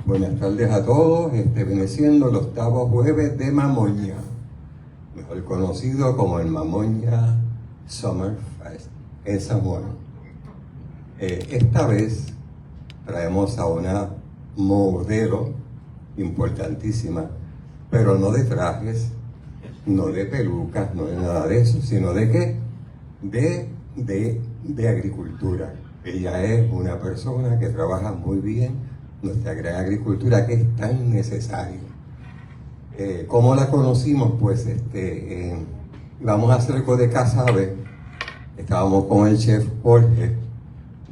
Buenas tardes a todos. Viene siendo el 8º jueves de Mamoña, mejor conocido como el Mamoña Summer Fest en San Juan. Esta vez traemos a una modelo importantísima, pero no de trajes, no de pelucas, no de nada de eso, sino de ¿qué? De agricultura. Ella es una persona que trabaja muy bien nuestra gran agricultura, que es tan necesaria. ¿Cómo la conocimos? Pues vamos a hacer algo de casabe. Estábamos con el chef Jorge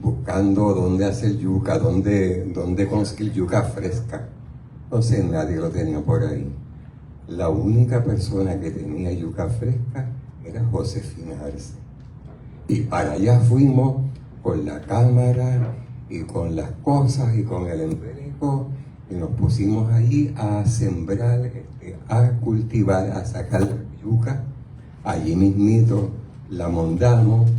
buscando dónde hacer yuca, dónde conseguir yuca fresca. Entonces nadie lo tenía por ahí. La única persona que tenía yuca fresca era Josefina Arce. Y para allá fuimos con la cámara y con las cosas y con el embeleco, y nos pusimos ahí a sembrar, a cultivar, a sacar la yuca. Allí mismito la moldamos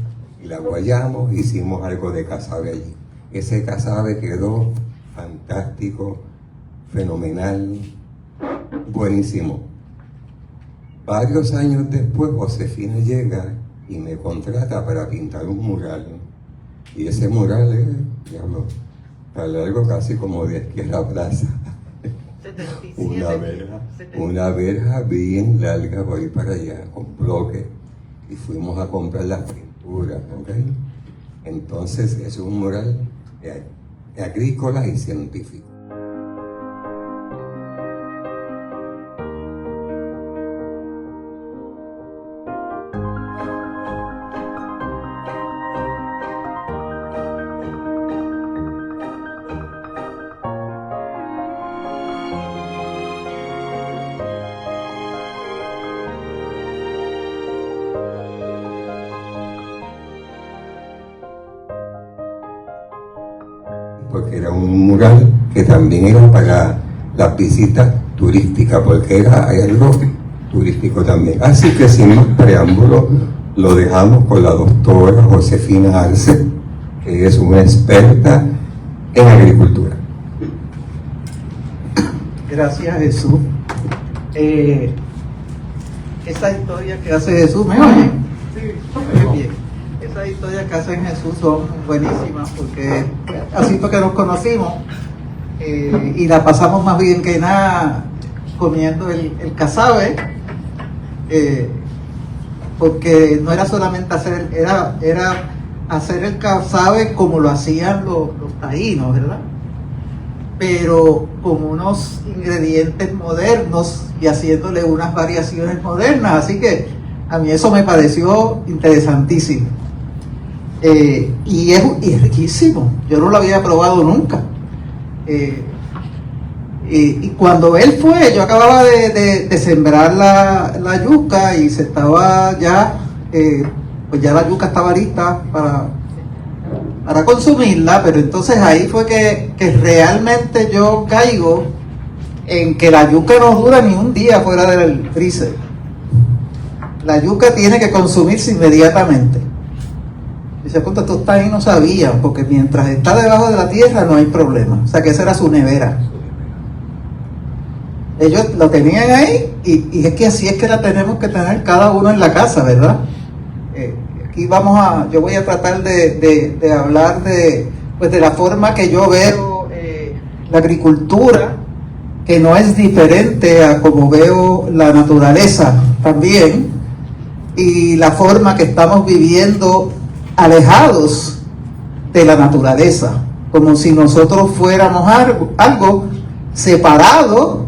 y la guayamos, hicimos algo de casabe allí. Ese casabe quedó fantástico, fenomenal, buenísimo. Varios años después, Josefina llega y me contrata para pintar un mural. Y ese mural es, diablo, tan largo casi como de aquí a la plaza. 77, una verja bien larga por ahí para allá, con bloques. Y fuimos a comprar las pinturas, ¿ok? Entonces, es un mural agrícola y científico. Porque era un mural que también era para las visitas turísticas, porque era algo turístico también. Así que sin más preámbulo, lo dejamos con la doctora Josefina Arce, que es una experta en agricultura. Gracias, Jesús. Esa historia que hace Jesús, ¿me oyen? Sí, muy bien. Esas historias que hacen Jesús son buenísimas, porque así fue que nos conocimos, y la pasamos más bien que nada comiendo el casabe, porque no era solamente era hacer el casabe como lo hacían los taínos, ¿verdad? Pero con unos ingredientes modernos y haciéndole unas variaciones modernas, así que a mí eso me pareció interesantísimo. Y es riquísimo, yo no lo había probado nunca. Y cuando él fue, yo acababa de sembrar la yuca y se estaba ya, pues ya la yuca estaba lista para consumirla, pero entonces ahí fue que realmente yo caigo en que la yuca no dura ni un día fuera del freezer. La yuca tiene que consumirse inmediatamente. Dice, punto, tú estás ahí, no sabían, porque mientras está debajo de la tierra no hay problema. O sea que esa era su nevera. Ellos lo tenían ahí y es que así es que la tenemos que tener cada uno en la casa, ¿verdad? Aquí yo voy a tratar de hablar de la forma que yo veo la agricultura, que no es diferente a como veo la naturaleza también, y la forma que estamos viviendo alejados de la naturaleza, como si nosotros fuéramos algo separado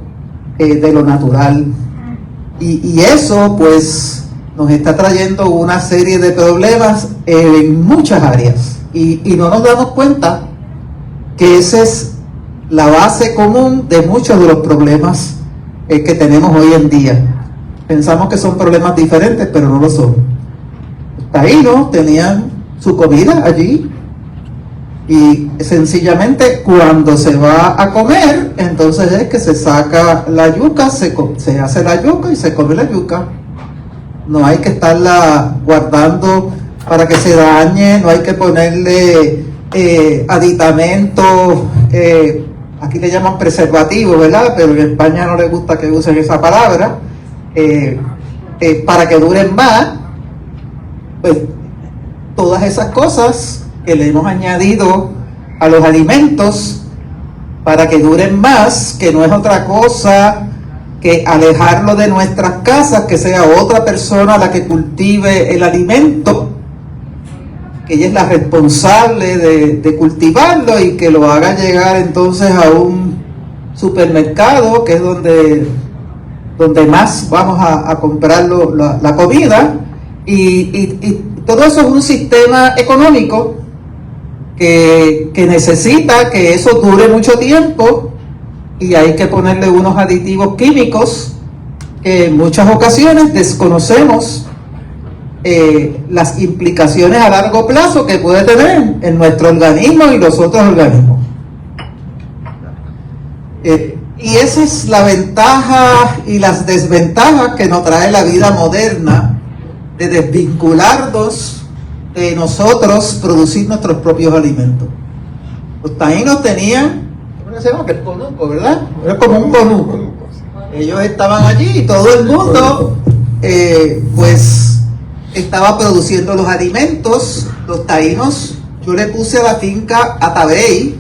de lo natural, y eso pues nos está trayendo una serie de problemas en muchas áreas, y no nos damos cuenta que esa es la base común de muchos de los problemas que tenemos hoy en día. Pensamos que son problemas diferentes, pero no lo son. Los taínos tenían su comida allí, y sencillamente cuando se va a comer, entonces es que se saca la yuca, se hace la yuca y se come la yuca. No hay que estarla guardando para que se dañe, no hay que ponerle aditamentos aquí le llaman preservativo, ¿verdad? Pero en España no les gusta que usen esa palabra, para que duren más, pues todas esas cosas que le hemos añadido a los alimentos para que duren más, que no es otra cosa que alejarlo de nuestras casas, que sea otra persona la que cultive el alimento, que ella es la responsable de cultivarlo y que lo haga llegar entonces a un supermercado, que es donde más vamos a comprar la comida, y todo eso es un sistema económico que necesita que eso dure mucho tiempo, y hay que ponerle unos aditivos químicos que en muchas ocasiones desconocemos las implicaciones a largo plazo que puede tener en nuestro organismo y los otros organismos. Y esa es la ventaja y las desventajas que nos trae la vida moderna, de desvincularnos de nosotros producir nuestros propios alimentos. Los taínos tenían, ¿cómo se llama? El conuco, ¿verdad? Era como un conuco. Ellos estaban allí y todo el mundo, pues, estaba produciendo los alimentos. Los taínos, yo le puse a la finca Atabey,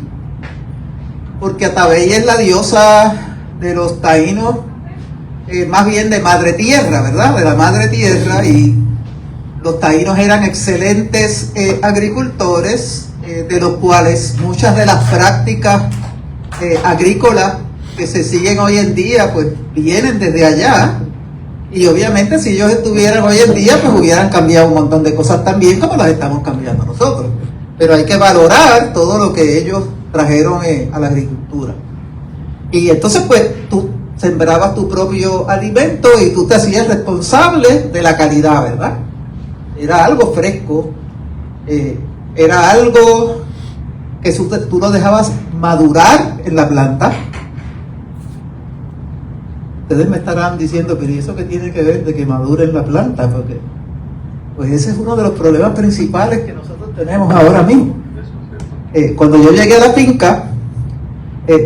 porque Atabey es la diosa de los taínos, más bien de Madre Tierra, ¿verdad? De la Madre Tierra, y los taínos eran excelentes agricultores, de los cuales muchas de las prácticas agrícolas que se siguen hoy en día, pues vienen desde allá. Y obviamente si ellos estuvieran hoy en día, pues hubieran cambiado un montón de cosas también, como las estamos cambiando nosotros. Pero hay que valorar todo lo que ellos trajeron a la agricultura. Y entonces pues tú sembrabas tu propio alimento y tú te hacías responsable de la calidad, ¿verdad? Era algo fresco, era algo que tú lo dejabas madurar en la planta. Ustedes me estarán diciendo, pero ¿y eso qué tiene que ver de que madure en la planta? Porque pues ese es uno de los problemas principales que nosotros tenemos ahora mismo. Cuando yo llegué a la finca,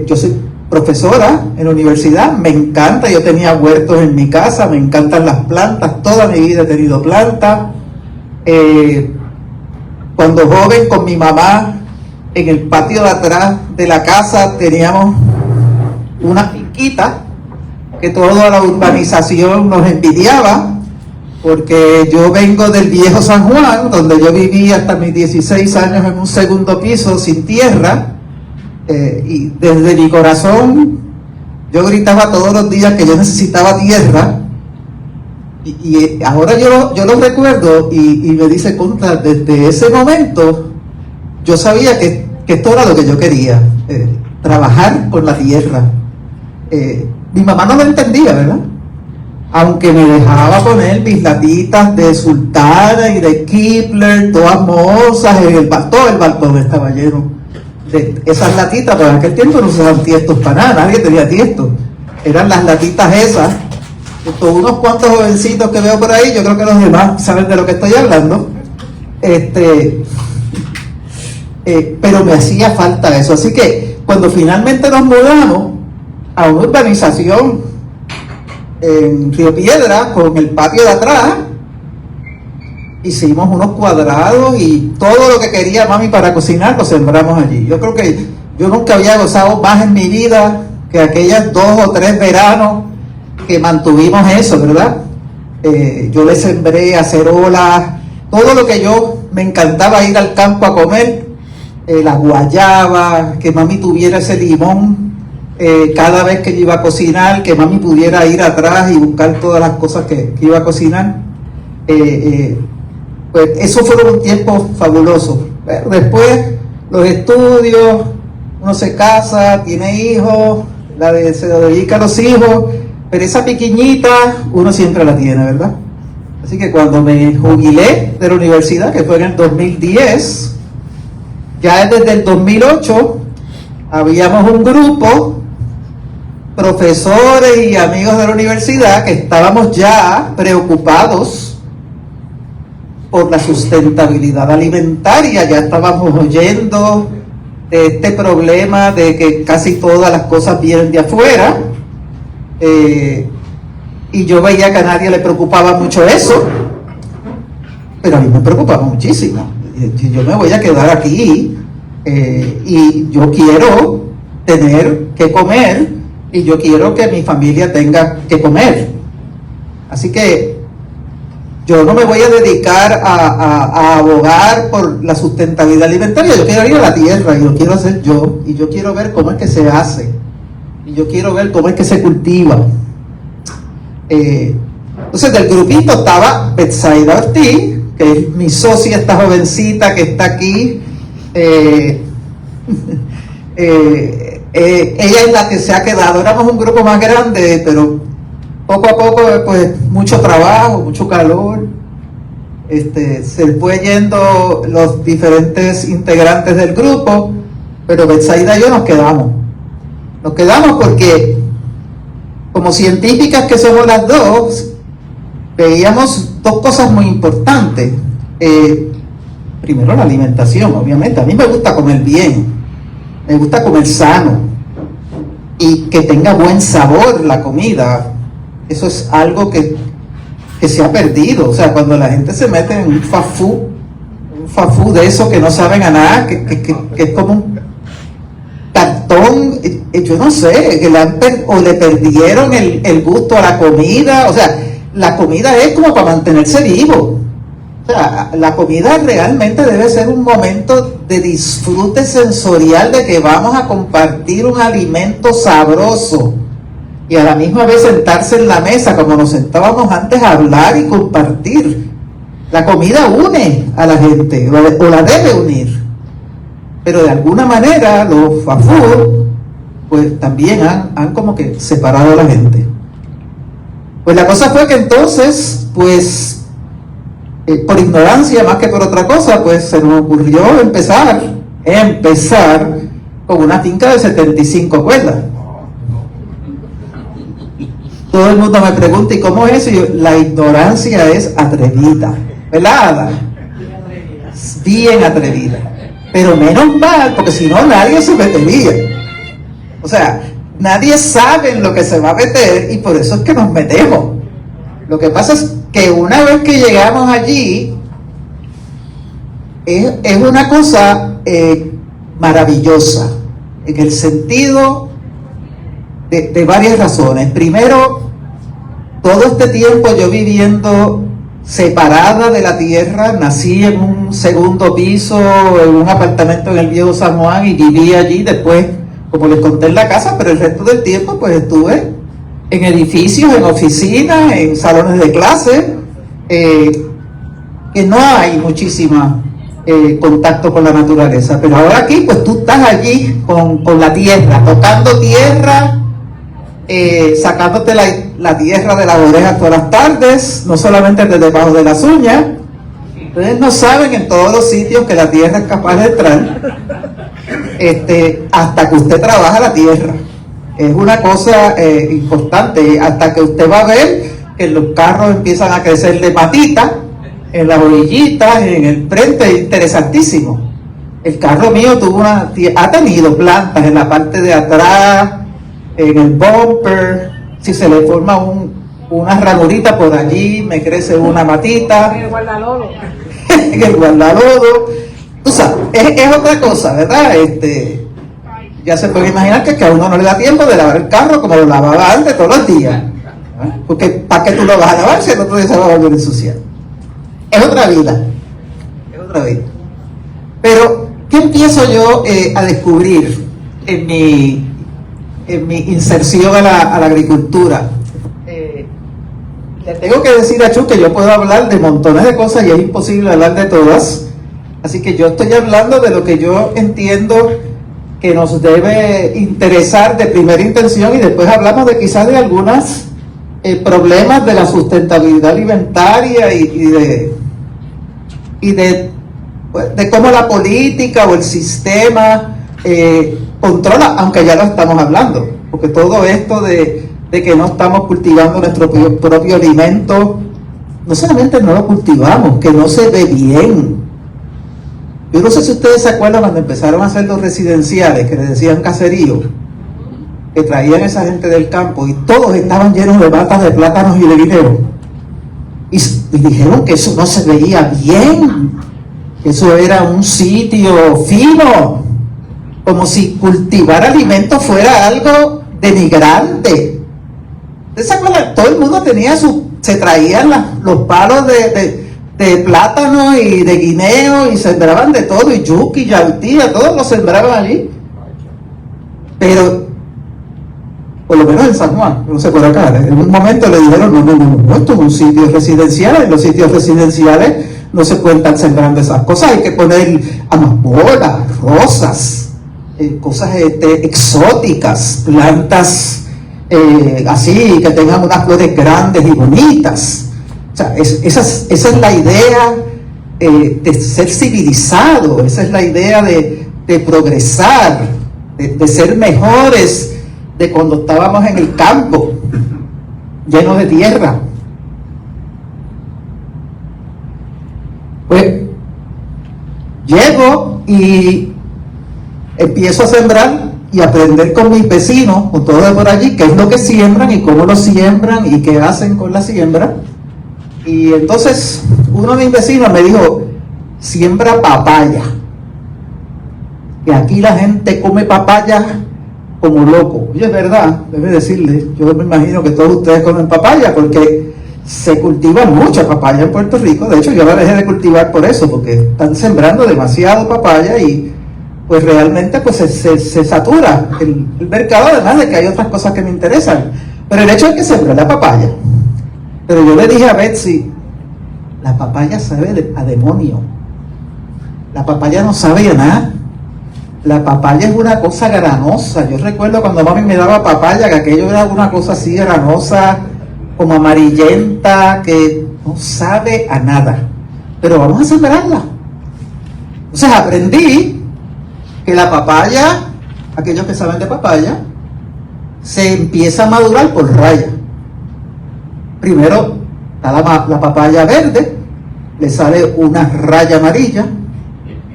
yo soy profesora en la universidad, me encanta, yo tenía huertos en mi casa, me encantan las plantas, toda mi vida he tenido plantas. Cuando joven, con mi mamá, en el patio de atrás de la casa teníamos una finquita que toda la urbanización nos envidiaba, porque yo vengo del viejo San Juan, donde yo viví hasta mis 16 años en un segundo piso sin tierra, y desde mi corazón yo gritaba todos los días que yo necesitaba tierra, y ahora yo lo recuerdo y me dice, contra, desde ese momento yo sabía que esto era lo que yo quería, trabajar con la tierra. Mi mamá no lo entendía, ¿verdad? Aunque me dejaba poner mis latitas de Sultana y de Kipler, todas mohosas, todo el balcón estaba lleno de esas latitas. Pero en aquel tiempo no se usaban tiestos para nada, nadie tenía tiestos. Eran las latitas esas. Con unos cuantos jovencitos que veo por ahí, yo creo que los demás saben de lo que estoy hablando. Pero me hacía falta eso. Así que cuando finalmente nos mudamos a una urbanización en Río Piedra, con el patio de atrás, hicimos unos cuadrados y todo lo que quería mami para cocinar lo sembramos allí. Yo creo que yo nunca había gozado más en mi vida que aquellas 2 o 3 veranos que mantuvimos eso, ¿verdad? Yo le sembré acerolas, todo lo que yo me encantaba ir al campo a comer, las guayabas, que mami tuviera ese limón. Cada vez que yo iba a cocinar, que mami pudiera ir atrás y buscar todas las cosas que iba a cocinar. Pues eso fueron un tiempo fabuloso. Pero después, los estudios, uno se casa, tiene hijos, se lo dedica a los hijos, pero esa pequeñita uno siempre la tiene, ¿verdad? Así que cuando me jubilé de la universidad, que fue en el 2010, ya desde el 2008 habíamos un grupo, profesores y amigos de la universidad, que estábamos ya preocupados por la sustentabilidad alimentaria. Ya estábamos oyendo este problema de que casi todas las cosas vienen de afuera, y yo veía que a nadie le preocupaba mucho eso, pero a mí me preocupaba muchísimo. Yo me voy a quedar aquí, y yo quiero tener que comer, y yo quiero que mi familia tenga que comer. Así que yo no me voy a dedicar a abogar por la sustentabilidad alimentaria. Yo quiero ir a la tierra y lo quiero hacer yo, y yo quiero ver cómo es que se hace, y yo quiero ver cómo es que se cultiva. Entonces, del grupito estaba Betsaida Ortiz, que es mi socia, esta jovencita que está aquí. Ella es la que se ha quedado. Éramos un grupo más grande, pero poco a poco, pues, mucho trabajo, mucho calor. Se fue yendo los diferentes integrantes del grupo, pero Betsaida y yo nos quedamos. Nos quedamos porque, como científicas que somos las dos, veíamos dos cosas muy importantes. Primero, la alimentación, obviamente. A mí me gusta comer bien, me gusta comer sano, y que tenga buen sabor la comida. Eso es algo que se ha perdido. O sea, cuando la gente se mete en un fast food de eso que no saben a nada, que es como un cartón, yo no sé, que le perdieron el gusto a la comida. O sea, la comida es como para mantenerse vivo. O sea, la comida realmente debe ser un momento de disfrute sensorial, de que vamos a compartir un alimento sabroso, y a la misma vez sentarse en la mesa como nos sentábamos antes a hablar y compartir. La comida une a la gente, o la debe unir, pero de alguna manera los fast food pues también han como que separado a la gente. Pues la cosa fue que entonces, pues, por ignorancia más que por otra cosa, pues se nos ocurrió empezar con una finca de 75 cuerdas. Todo el mundo me pregunta, ¿y cómo es eso? Y yo, la ignorancia es atrevida, ¿verdad? Bien atrevida. Pero menos mal, porque si no nadie se metería. O sea, nadie sabe en lo que se va a meter, y por eso es que nos metemos. Lo que pasa es que una vez que llegamos allí, es una cosa maravillosa, en el sentido de varias razones. Primero, todo este tiempo yo viviendo separada de la tierra, nací en un segundo piso, en un apartamento en el viejo San Juan, y viví allí. Después, como les conté, en la casa, pero el resto del tiempo pues estuve en edificios, en oficinas, en salones de clase, que no hay muchísima contacto con la naturaleza. Pero ahora aquí, pues tú estás allí con la tierra, tocando tierra, sacándote la tierra de las orejas todas las tardes, no solamente de debajo de las uñas. Ustedes no saben en todos los sitios que la tierra es capaz de entrar, hasta que usted trabaja la tierra. Es una cosa importante, hasta que usted va a ver que los carros empiezan a crecer de patitas, en las orillitas, en el frente. Interesantísimo. El carro mío ha tenido plantas en la parte de atrás, en el bumper. Si se le forma una ranurita por allí, me crece una matita. En el guardalodo. En el guardalodo. Tú sabes, es otra cosa, ¿verdad? Ya se puede imaginar que a uno no le da tiempo de lavar el carro como lo lavaba antes todos los días. Porque ¿para qué tú lo vas a lavar si el otro día se va a volver a ensuciar? Es otra vida. Es otra vida. Pero, ¿qué empiezo yo a descubrir en mi inserción a la agricultura? Le tengo que decir a Chu que yo puedo hablar de montones de cosas y es imposible hablar de todas. Así que yo estoy hablando de lo que yo entiendo que nos debe interesar de primera intención, y después hablamos de quizás de algunos problemas de la sustentabilidad alimentaria y de cómo la política o el sistema controla, aunque ya lo estamos hablando, porque todo esto de que no estamos cultivando nuestro propio alimento, no solamente no lo cultivamos, que no se ve bien. Yo no sé si ustedes se acuerdan cuando empezaron a hacer los residenciales, que les decían caserío, que traían esa gente del campo y todos estaban llenos de matas de plátanos y de guineo. Y dijeron que eso no se veía bien, que eso era un sitio fino, como si cultivar alimentos fuera algo denigrante. ¿Ustedes se acuerdan? Todo el mundo tenía se traían los palos de plátano y de guineo y sembraban de todo, y yuca y yautía, todos lo sembraban allí. Pero, por lo menos en San Juan, no sé por acá, en un momento le dijeron, no, esto es un sitio residencial, en los sitios residenciales no se pueden estar sembrando esas cosas, hay que poner amapolas, rosas, cosas exóticas, plantas así, que tengan unas flores grandes y bonitas. O sea, esa es la idea de ser civilizado, esa es la idea de progresar, de ser mejores de cuando estábamos en el campo, lleno de tierra. Pues llego y empiezo a sembrar y aprender con mis vecinos, con todo de por allí, qué es lo que siembran y cómo lo siembran y qué hacen con la siembra. Y entonces uno de mis vecinos me dijo, siembra papaya. Y aquí la gente come papaya como loco. Y es verdad, debe decirle, yo me imagino que todos ustedes comen papaya porque se cultiva mucha papaya en Puerto Rico. De hecho, yo la dejé de cultivar por eso, porque están sembrando demasiado papaya y pues realmente pues se satura el mercado, además de que hay otras cosas que me interesan. Pero el hecho es que sembré la papaya. Pero yo le dije a Betsy, la papaya sabe a demonio. La papaya no sabe a nada. La papaya es una cosa granosa. Yo recuerdo cuando mami me daba papaya, que aquello era una cosa así granosa, como amarillenta, que no sabe a nada. Pero vamos a sembrarla. Entonces aprendí que la papaya, aquellos que saben de papaya, se empieza a madurar por raya. Primero está la papaya verde, le sale una raya amarilla,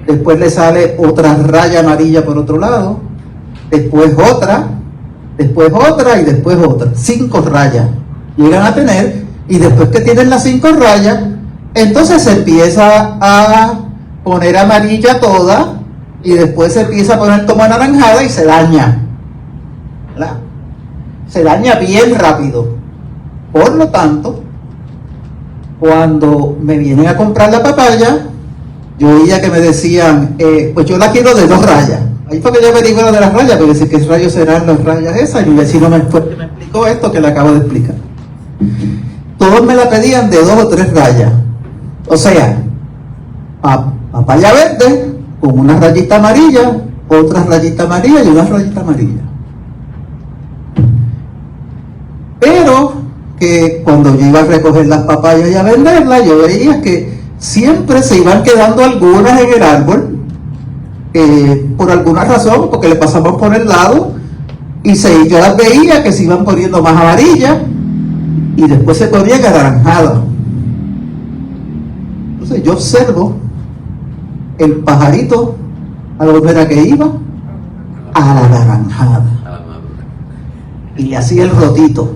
después le sale otra raya amarilla por otro lado, después otra y después otra. 5 rayas llegan a tener, y después que tienen las 5 rayas, entonces se empieza a poner amarilla toda, y después se empieza a poner como anaranjada y se daña, ¿verdad? Se daña bien rápido. Por lo tanto, cuando me vienen a comprar la papaya, yo veía que me decían, pues yo la quiero de 2 rayas. Ahí fue que yo averigué lo de las rayas, porque decía, ¿qué rayos serán las rayas esas? Y mi vecino me explicó esto que le acabo de explicar. Todos me la pedían de 2 o 3 rayas. O sea, papaya verde con una rayita amarilla, otra rayita amarilla y una rayita amarilla. Pero que cuando yo iba a recoger las papayas y a venderlas, yo veía que siempre se iban quedando algunas en el árbol, por alguna razón, porque le pasamos por el lado, y yo las veía que se iban poniendo más amarillas, y después se ponían anaranjadas. Entonces yo observo el pajarito, a dónde era que iba, a la naranjada, y le hacía el rotito.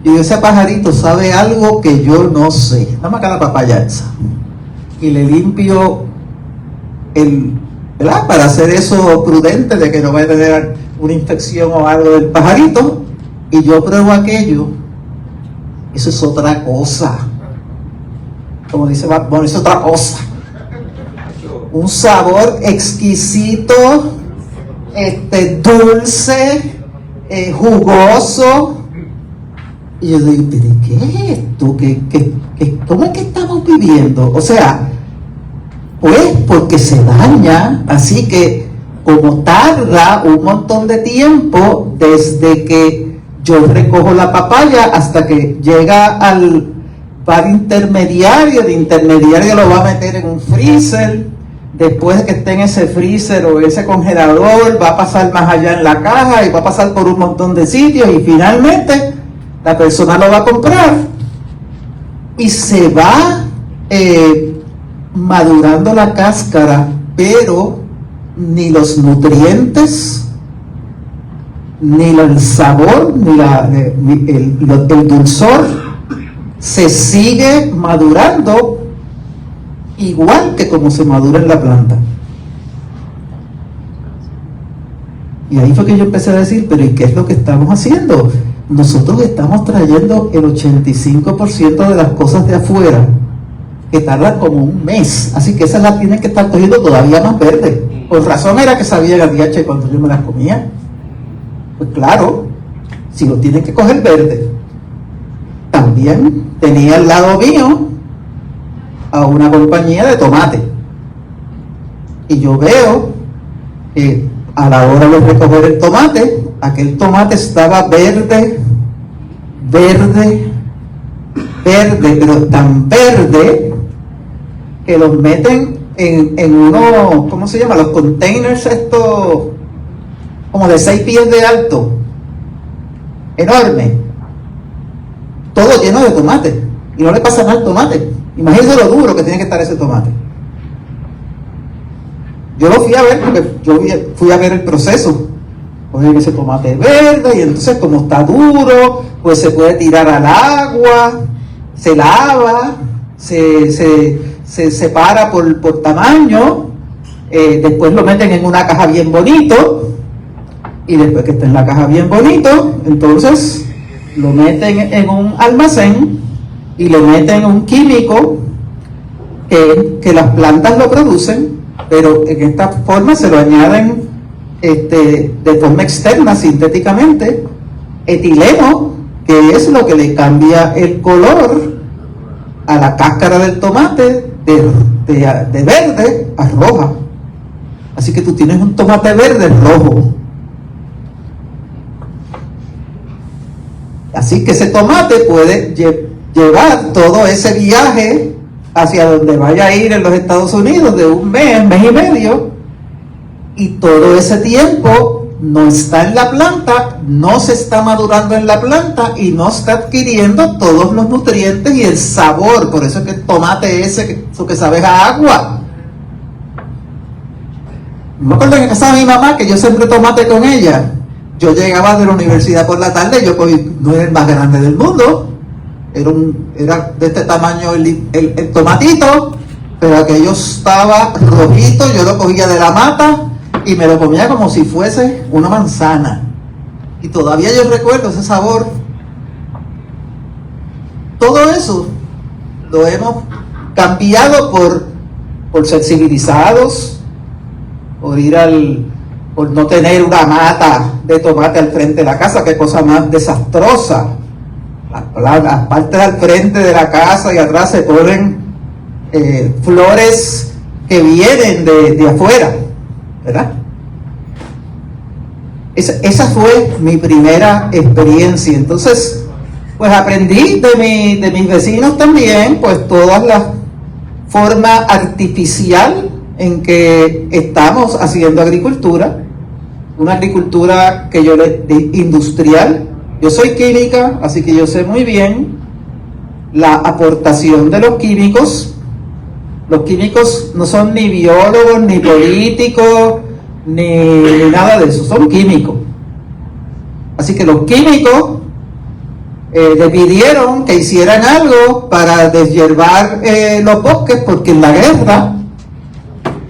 Y ese pajarito sabe algo que yo no sé. Nada más que la papaya esa. Y le limpio ¿verdad? Para hacer eso prudente, de que no vaya a tener una infección o algo del pajarito. Y yo pruebo aquello. Eso es otra cosa. Como dice Bad Bunny, es otra cosa. Un sabor exquisito, dulce, jugoso. Y yo digo, ¿pero qué es esto? ¿Cómo es que estamos viviendo? O sea, pues porque se daña, así que como tarda un montón de tiempo desde que yo recojo la papaya hasta que llega al bar intermediario, de intermediario lo va a meter en un freezer, después de que esté en ese freezer o ese congelador, va a pasar más allá en la caja y va a pasar por un montón de sitios y finalmente la persona lo va a comprar y se va madurando la cáscara, pero ni los nutrientes, ni el sabor, ni el dulzor se sigue madurando igual que como se madura en la planta. Y ahí fue que yo empecé a decir, pero ¿y qué es lo que estamos haciendo? Nosotros estamos trayendo el 85% de las cosas de afuera, que tardan como un mes, así que esas las tienen que estar cogiendo todavía más verdes. Por razón era que sabía el DH cuando yo me las comía. Pues claro, si lo tienen que coger verde. También tenía al lado mío a una compañía de tomate. Y yo veo que a la hora de recoger el tomate, aquel tomate estaba verde, pero tan verde que los meten en unos, ¿cómo se llama? Los containers estos, como de 6 pies de alto, enorme, todo lleno de tomate, y no le pasa nada al tomate. Imagínense lo duro que tiene que estar ese tomate. Yo lo fui a ver porque yo fui a ver el proceso. Coger ese tomate verde, y entonces como está duro, pues se puede tirar al agua, se lava, se separa por tamaño, después lo meten en una caja bien bonito, y después que está en la caja bien bonito, entonces lo meten en un almacén y le meten un químico que las plantas lo producen, pero en esta forma se lo añaden de forma externa, sintéticamente, etileno, que es lo que le cambia el color a la cáscara del tomate de verde a roja. Así que tú tienes un tomate verde rojo. Así que ese tomate puede llevar todo ese viaje hacia donde vaya a ir en los Estados Unidos de un mes y medio, y todo ese tiempo no está en la planta, no se está madurando en la planta y no está adquiriendo todos los nutrientes y el sabor. Por eso es que el tomate eso que sabe a agua. Me acuerdo en casa de mi mamá que yo sembré tomate con ella. Yo llegaba de la universidad por la tarde, no era el más grande del mundo, era de este tamaño el tomatito, pero aquello estaba rojito, yo lo cogía de la mata y me lo comía como si fuese una manzana. Y todavía yo recuerdo ese sabor. Todo eso lo hemos cambiado por ser civilizados, por no tener una mata de tomate al frente de la casa. Qué cosa más desastrosa. Las partes al frente de la casa y atrás se ponen flores que vienen de afuera, ¿verdad? Esa fue mi primera experiencia. Entonces, pues aprendí de mis vecinos también, pues todas las formas artificial en que estamos haciendo agricultura, una agricultura que yo le industrial. Yo soy química, así que yo sé muy bien la aportación de los químicos. Los químicos no son ni biólogos, ni políticos, ni nada de eso, son químicos. Así que los químicos le pidieron que hicieran algo para deshiervar los bosques, porque en la guerra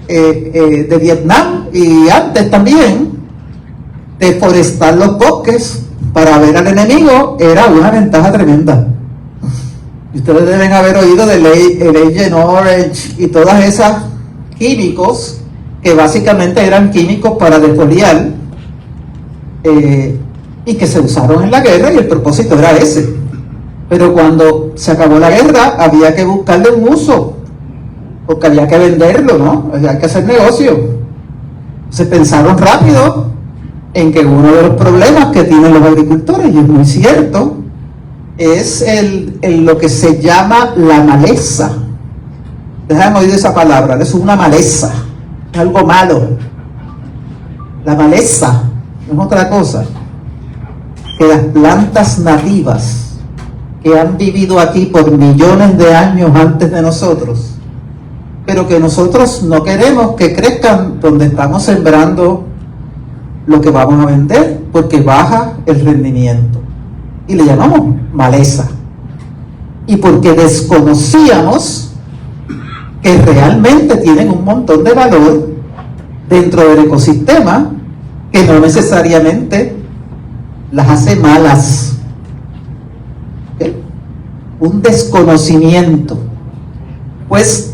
de Vietnam y antes también, deforestar los bosques para ver al enemigo era una ventaja tremenda. Y ustedes deben haber oído del Agent Orange y todas esas químicos que básicamente eran químicos para defoliar y que se usaron en la guerra, y el propósito era ese. Pero cuando se acabó la guerra había que buscarle un uso, porque había que venderlo, ¿no? Había que hacer negocio. Se pensaron rápido en que uno de los problemas que tienen los agricultores, y es muy cierto, es lo que se llama la maleza. Déjame oír esa palabra, eso es una maleza, es algo malo. La maleza no es otra cosa que las plantas nativas que han vivido aquí por millones de años antes de nosotros, pero que nosotros no queremos que crezcan donde estamos sembrando lo que vamos a vender, porque baja el rendimiento. Y le llamamos maleza. Y porque desconocíamos que realmente tienen un montón de valor dentro del ecosistema, que no necesariamente las hace malas. ¿Okay? Un desconocimiento. Pues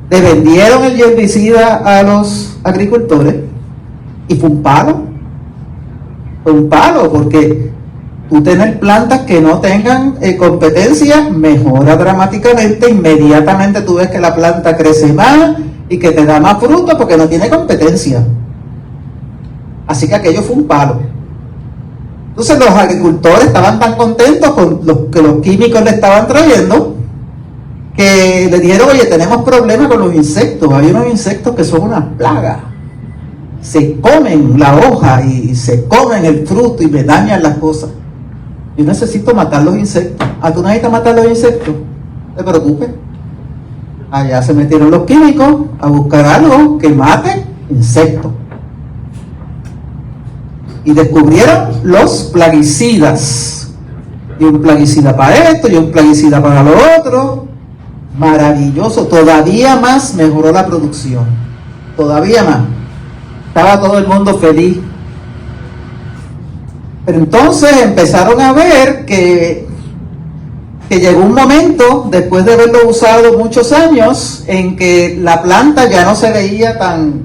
le vendieron el herbicida a los agricultores y fue un palo. Fue un palo porque tú tener plantas que no tengan competencia mejora dramáticamente. Inmediatamente tú ves que la planta crece más y que te da más fruto porque no tiene competencia. Así que aquello fue un palo. Entonces los agricultores estaban tan contentos con que los químicos le estaban trayendo, que le dijeron: oye, tenemos problemas con los insectos. Hay unos insectos que son una plaga. Se comen la hoja y se comen el fruto y me dañan las cosas. Yo necesito matar los insectos. ¿Tú necesitas matar los insectos? No te preocupes. Allá se metieron los químicos a buscar algo que mate insectos. Y descubrieron los plaguicidas. Y un plaguicida para esto, y un plaguicida para lo otro. Maravilloso. Todavía más mejoró la producción. Todavía más. Estaba todo el mundo feliz. Pero entonces empezaron a ver que llegó un momento, después de haberlo usado muchos años, en que la planta ya no se veía tan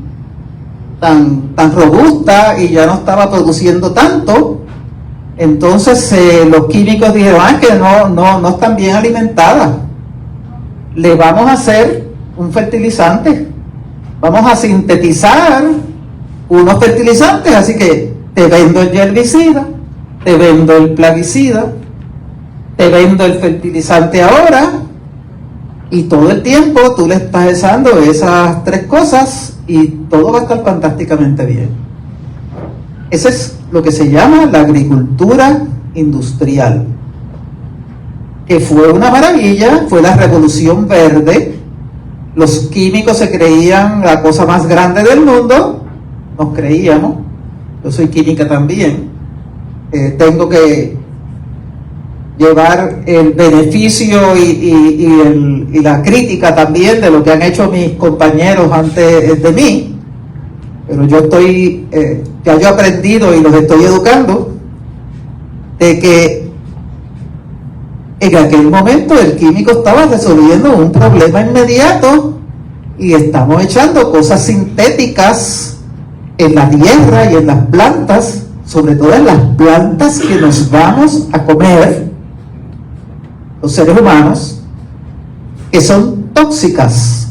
robusta y ya no estaba produciendo tanto. Entonces los químicos dijeron: que no están bien alimentadas. Le vamos a hacer un fertilizante. Vamos a sintetizar unos fertilizantes, así que te vendo el herbicida, te vendo el plaguicida, te vendo el fertilizante ahora, y todo el tiempo tú le estás echando esas tres cosas y todo va a estar fantásticamente bien. Eso es lo que se llama la agricultura industrial, que fue una maravilla, fue la revolución verde. Los químicos se creían la cosa más grande del mundo, nos creíamos. Yo soy química también. Tengo que llevar el beneficio y la crítica también de lo que han hecho mis compañeros antes de mí. Pero yo ya yo he aprendido y los estoy educando de que en aquel momento el químico estaba resolviendo un problema inmediato y estamos echando cosas sintéticas en la tierra y en las plantas, sobre todo en las plantas que nos vamos a comer, los seres humanos, que son tóxicas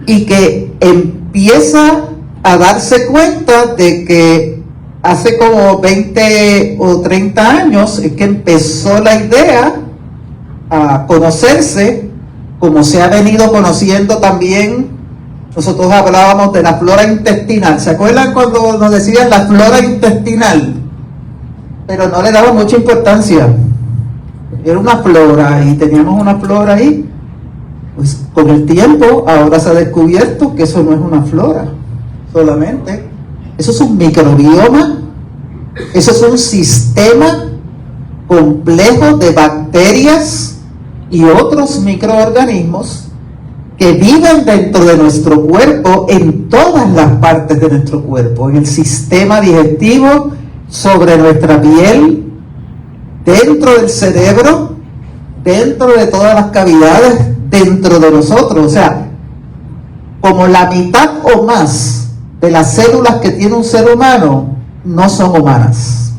y que empieza a darse cuenta de que hace como 20 o 30 años es que empezó la idea a conocerse, como se ha venido conociendo también. Nosotros hablábamos de la flora intestinal. ¿Se acuerdan cuando nos decían la flora intestinal? Pero no le daba mucha importancia. Era una flora y teníamos una flora ahí. Pues con el tiempo ahora se ha descubierto que eso no es una flora solamente. Eso es un microbioma. Eso es un sistema complejo de bacterias y otros microorganismos que viven dentro de nuestro cuerpo, en todas las partes de nuestro cuerpo, en el sistema digestivo, sobre nuestra piel, dentro del cerebro, dentro de todas las cavidades, dentro de nosotros. O sea, como la mitad o más de las células que tiene un ser humano no son humanas.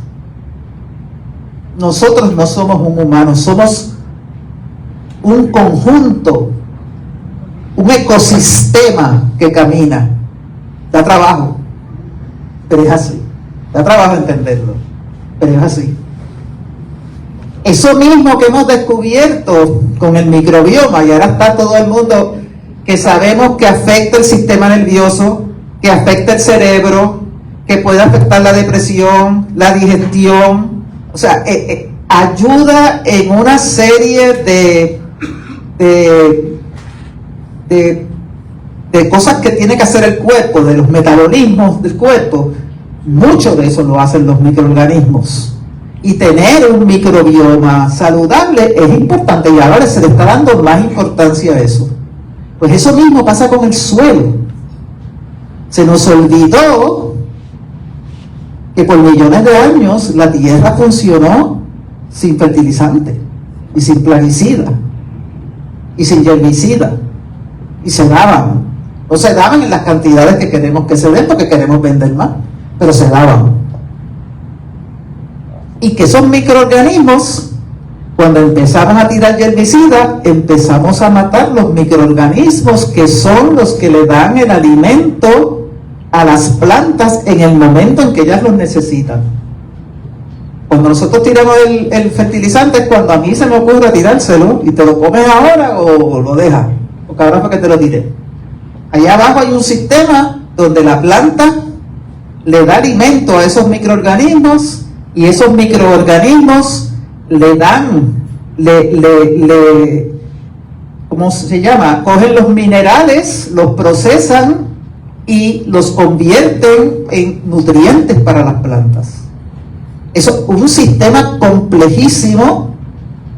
Nosotros no somos un humano, somos un conjunto, un ecosistema que camina. Da trabajo, pero es así. Da trabajo entenderlo, pero es así. Eso mismo que hemos descubierto con el microbioma, y ahora está todo el mundo que sabemos que afecta el sistema nervioso, que afecta el cerebro, que puede afectar la depresión, la digestión. O sea, ayuda en una serie de de cosas que tiene que hacer el cuerpo, de los metabolismos del cuerpo, mucho de eso lo hacen los microorganismos. Y tener un microbioma saludable es importante, y ahora se le está dando más importancia a eso. Pues eso mismo pasa con el suelo. Se nos olvidó que por millones de años la tierra funcionó sin fertilizante y sin plaguicida y sin herbicida, y se daban. No se daban en las cantidades que queremos que se den porque queremos vender más, pero se daban. Y que esos microorganismos, cuando empezamos a tirar herbicida, empezamos a matar los microorganismos que son los que le dan el alimento a las plantas en el momento en que ellas los necesitan. Cuando nosotros tiramos el fertilizante es cuando a mí se me ocurre tirárselo y te lo comes ahora o lo dejas, porque ahora fue que te lo tiré. Allá abajo hay un sistema donde la planta le da alimento a esos microorganismos y esos microorganismos le dan, ¿cómo se llama? Cogen los minerales, los procesan y los convierten en nutrientes para las plantas. Eso es un sistema complejísimo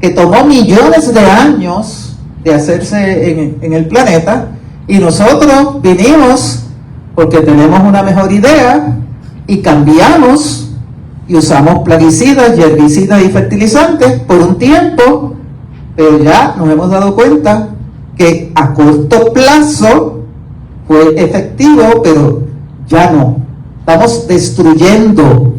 que tomó millones de años de hacerse en el planeta, y nosotros vinimos porque tenemos una mejor idea y cambiamos y usamos plaguicidas, herbicidas y fertilizantes por un tiempo, pero ya nos hemos dado cuenta que a corto plazo fue efectivo, pero ya no. Estamos destruyendo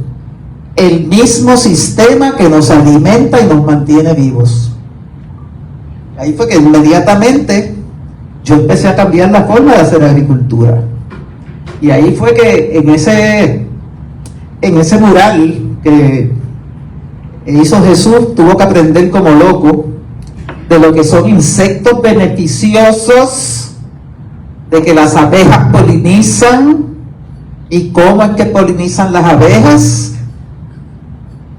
el mismo sistema que nos alimenta y nos mantiene vivos. Ahí fue que inmediatamente yo empecé a cambiar la forma de hacer agricultura. Y ahí fue que en ese mural que hizo Jesús, tuvo que aprender como loco de lo que son insectos beneficiosos, de que las abejas polinizan y cómo es que polinizan las abejas.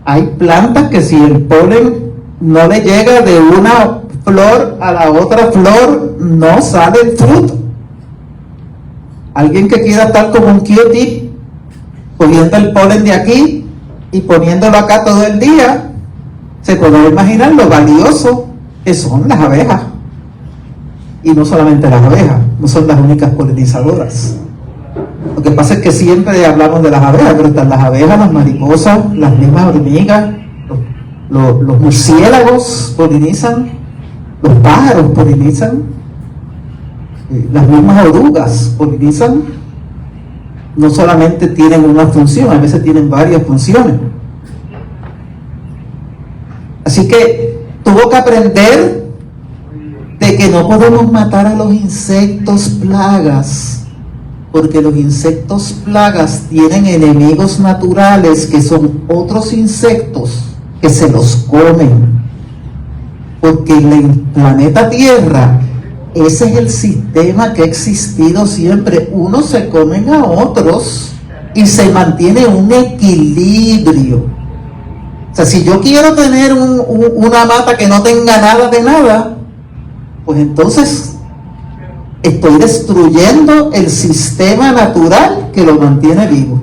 Hay plantas que si el polen no le llega de una flor a la otra flor, no sale el fruto. Alguien que quiera estar como un Q-tip, cogiendo el polen de aquí y poniéndolo acá todo el día, se puede imaginar lo valioso que son las abejas. Y no solamente las abejas, no son las únicas polinizadoras. Lo que pasa es que siempre hablamos de las abejas, pero están las abejas, las mariposas, las mismas hormigas, los murciélagos polinizan, los pájaros polinizan, las mismas orugas polinizan. No solamente tienen una función, a veces tienen varias funciones. Así que tuvo que aprender de que no podemos matar a los insectos plagas, porque los insectos plagas tienen enemigos naturales que son otros insectos que se los comen. Porque en el planeta Tierra, ese es el sistema que ha existido siempre. Unos se comen a otros y se mantiene un equilibrio. O sea, si yo quiero tener una mata que no tenga nada de nada, pues entonces estoy destruyendo el sistema natural que lo mantiene vivo,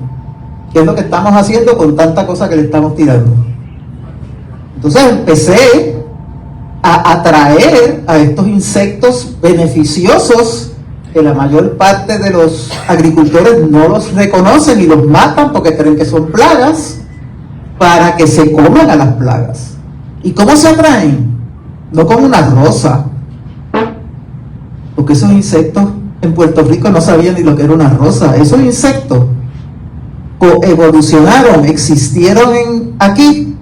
que es lo que estamos haciendo con tanta cosa que le estamos tirando. Entonces empecé a atraer a estos insectos beneficiosos que la mayor parte de los agricultores no los reconocen y los matan porque creen que son plagas, para que se coman a las plagas. ¿Y cómo se atraen? No como una rosa, porque esos insectos en Puerto Rico no sabían ni lo que era una rosa. Esos insectos evolucionaron, existieron aquí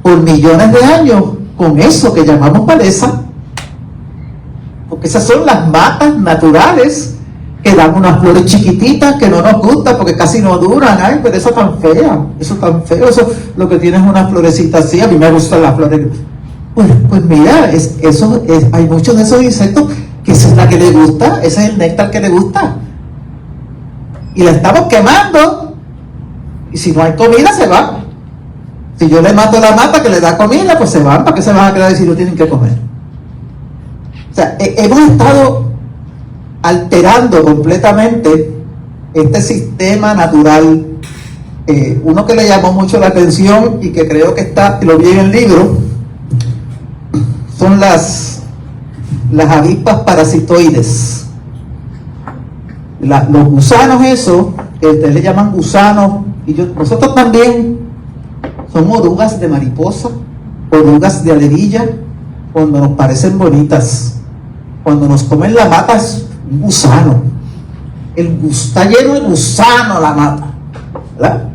por millones de años con eso que llamamos maleza, porque esas son las matas naturales que dan unas flores chiquititas que no nos gustan porque casi no duran. Ay, pero eso tan fea, eso tan feo, eso lo que tiene es una florecita así. A mí me gustan las flores. Pues mira, hay muchos de esos insectos que esa es la que le gusta, ese es el néctar que le gusta, y la estamos quemando, y si no hay comida se van. Si yo le mato la mata que le da comida, pues se van. ¿Para qué se van a quedar si no tienen que comer? O sea, hemos estado alterando completamente este sistema natural. Uno que le llamó mucho la atención y que creo que lo vi en el libro, son las avispas parasitoides. Los gusanos esos, que ustedes le llaman gusanos, nosotros también, son orugas de mariposa, orugas de alerilla, cuando nos parecen bonitas. Cuando nos comen la mata es un gusano. Está lleno de gusano la mata, ¿verdad?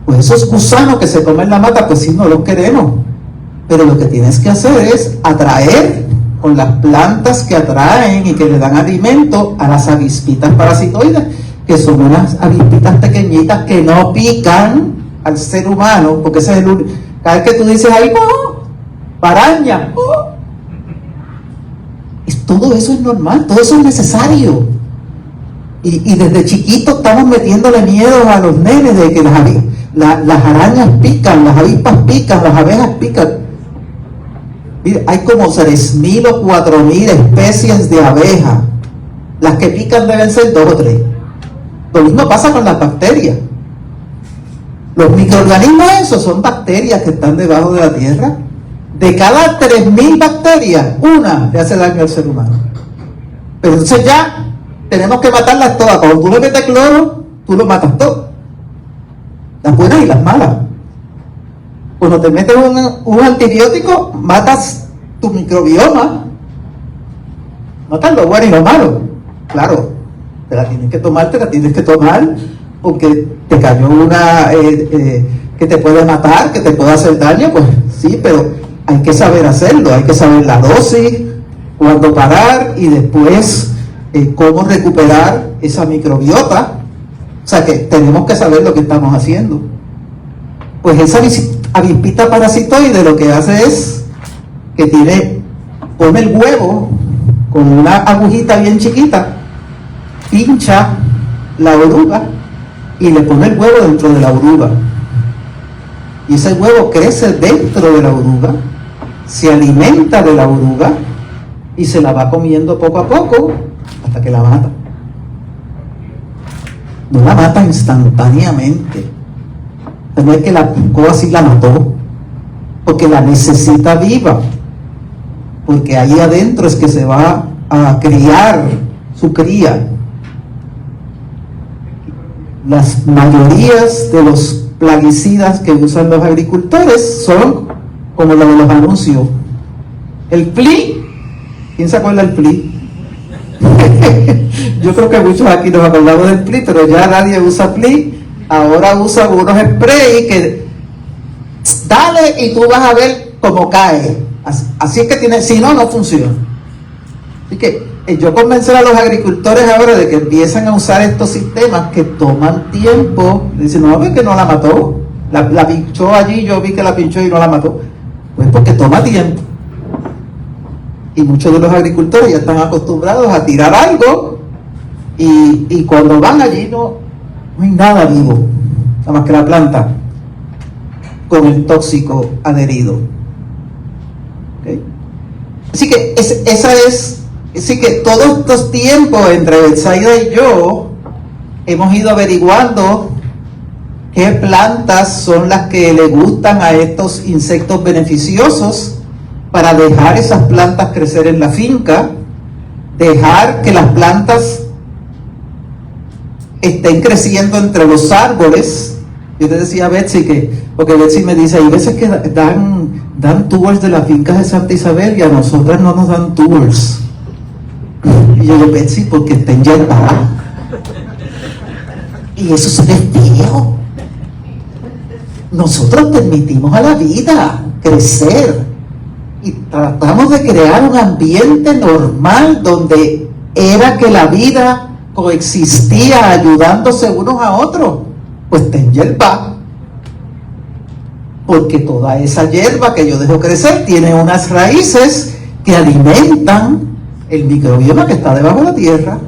Pues esos gusanos que se comen la mata, pues sí, no los queremos. Pero lo que tienes que hacer es atraer con las plantas que atraen y que le dan alimento a las avispitas parasitoides, que son unas avispitas pequeñitas que no pican al ser humano, porque ese es el único. Cada vez que tú dices, ¡ay no! ¡Paraña! ¡Oh! Todo eso es normal, todo eso es necesario. Y desde chiquitos estamos metiéndole miedo a los nenes de que las arañas pican, las avispas pican, las abejas pican. Mira, hay como 3.000 o 4.000 especies de abejas. Las que pican deben ser 2 o 3. Lo mismo pasa con las bacterias. Los microorganismos esos son bacterias que están debajo de la tierra. De cada 3.000 bacterias, una le hace daño al ser humano. Pero entonces ya tenemos que matarlas todas. Cuando tú le metes cloro, tú lo matas todo. Las buenas y las malas. Cuando te metes un antibiótico, matas tu microbioma. Matas lo bueno y lo malo. Claro, te la tienes que tomar porque te cayó una que te puede matar, que te puede hacer daño, pues sí, pero hay que saber hacerlo, hay que saber la dosis, cuándo parar y después cómo recuperar esa microbiota. O sea que tenemos que saber lo que estamos haciendo. Pues esa avispita parasitoide lo que hace es que pone el huevo con una agujita bien chiquita, pincha la oruga y le pone el huevo dentro de la oruga. Y ese huevo crece dentro de la oruga, se alimenta de la oruga y se la va comiendo poco a poco hasta que la mata. No la mata instantáneamente. No es que la picó así, la mató, porque la necesita viva, porque ahí adentro es que se va a criar su cría. Las mayorías de los plaguicidas que usan los agricultores son como lo de los anuncios. El PLI, ¿quién se acuerda del PLI? Yo creo que muchos aquí nos acordamos del PLI, pero ya nadie usa PLI. Ahora usan unos sprays que dale y tú vas a ver cómo cae. Así es que si no funciona. Así que yo convencer a los agricultores ahora de que empiezan a usar estos sistemas que toman tiempo. Dicen, no, es que no la mató, la pinchó allí, yo vi que la pinchó y no la mató. Pues porque toma tiempo. Y muchos de los agricultores ya están acostumbrados a tirar algo y cuando van allí no hay nada vivo, nada más que la planta con el tóxico adherido. ¿Okay? Así que así que todos estos tiempos entre Betsaida y yo hemos ido averiguando qué plantas son las que le gustan a estos insectos beneficiosos para dejar esas plantas crecer en la finca, dejar que las plantas estén creciendo entre los árboles. Yo te decía a Betsy porque Betsy me dice, hay veces que dan tours de las fincas de Santa Isabel y a nosotras no nos dan tours. Y yo digo, Betsy, porque está en hierba. Y eso se ve feo. Nosotros permitimos a la vida crecer y tratamos de crear un ambiente normal donde era que la vida coexistía ayudándose unos a otros. Pues está en hierba, porque toda esa hierba que yo dejo crecer tiene unas raíces que alimentan el microbioma que está debajo de la tierra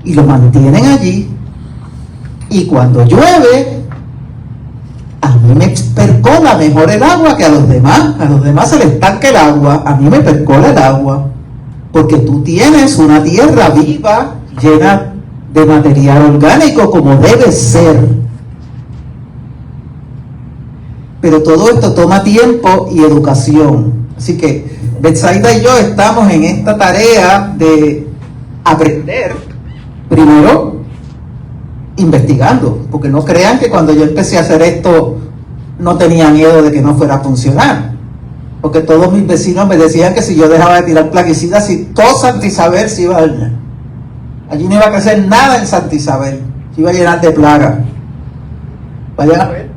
y lo mantienen allí. Y cuando llueve, a mí me percola mejor el agua que a los demás. A los demás se les estanca el agua, a mí me percola el agua, porque tú tienes una tierra viva, llena de material orgánico como debe ser. Pero todo esto toma tiempo y educación. Así que Betsaida y yo estamos en esta tarea de aprender, primero investigando, porque no crean que cuando yo empecé a hacer esto no tenía miedo de que no fuera a funcionar, porque todos mis vecinos me decían que si yo dejaba de tirar plaguicidas, si todo Santa Isabel se iba a dañar. Allí no iba a crecer nada en Santa Isabel, se iba a llenar de plaga. Vayan a ver,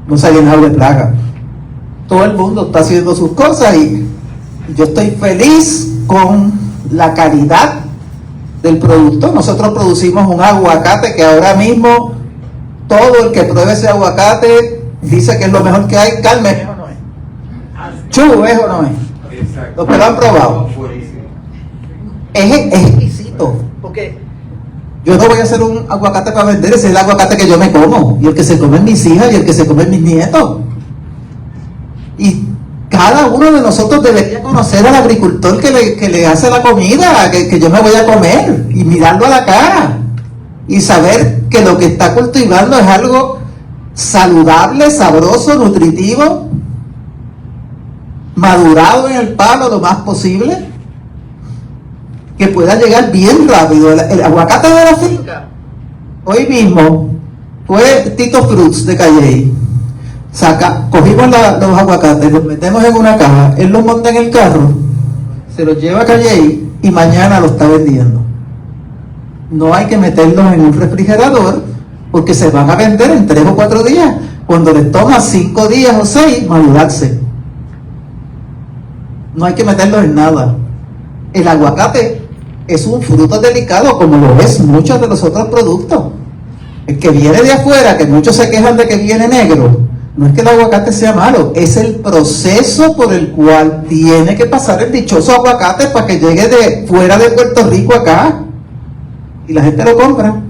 no se ha llenado de plaga. Todo el mundo está haciendo sus cosas y yo estoy feliz con la calidad del producto. Nosotros producimos un aguacate que ahora mismo todo el que pruebe ese aguacate dice que es lo mejor que hay. Carmen, ¿es o no es? Chu, ¿es o no es? Exacto. Los que lo han probado. Es exquisito, porque yo no voy a hacer un aguacate para vender, ese es el aguacate que yo me como, y el que se comen mis hijas y el que se comen mis nietos. Y cada uno de nosotros debería conocer al agricultor que le hace la comida que yo me voy a comer, y mirarlo a la cara y saber que lo que está cultivando es algo saludable, sabroso, nutritivo, madurado en el palo lo más posible, que pueda llegar bien rápido. El aguacate de la finca hoy mismo fue Tito Fruits de Calley. Cogimos los aguacates, los metemos en una caja, él los monta en el carro, se los lleva a Calley y mañana los está vendiendo. No hay que meterlos en un refrigerador porque se van a vender en 3 o 4 días, cuando les toma 5 días o 6 madurarse. No hay que meterlos en nada. El aguacate es un fruto delicado, como lo es muchos de los otros productos. El que viene de afuera, que muchos se quejan de que viene negro, no es que el aguacate sea malo, es el proceso por el cual tiene que pasar el dichoso aguacate para que llegue de fuera de Puerto Rico acá. Y la gente lo compra.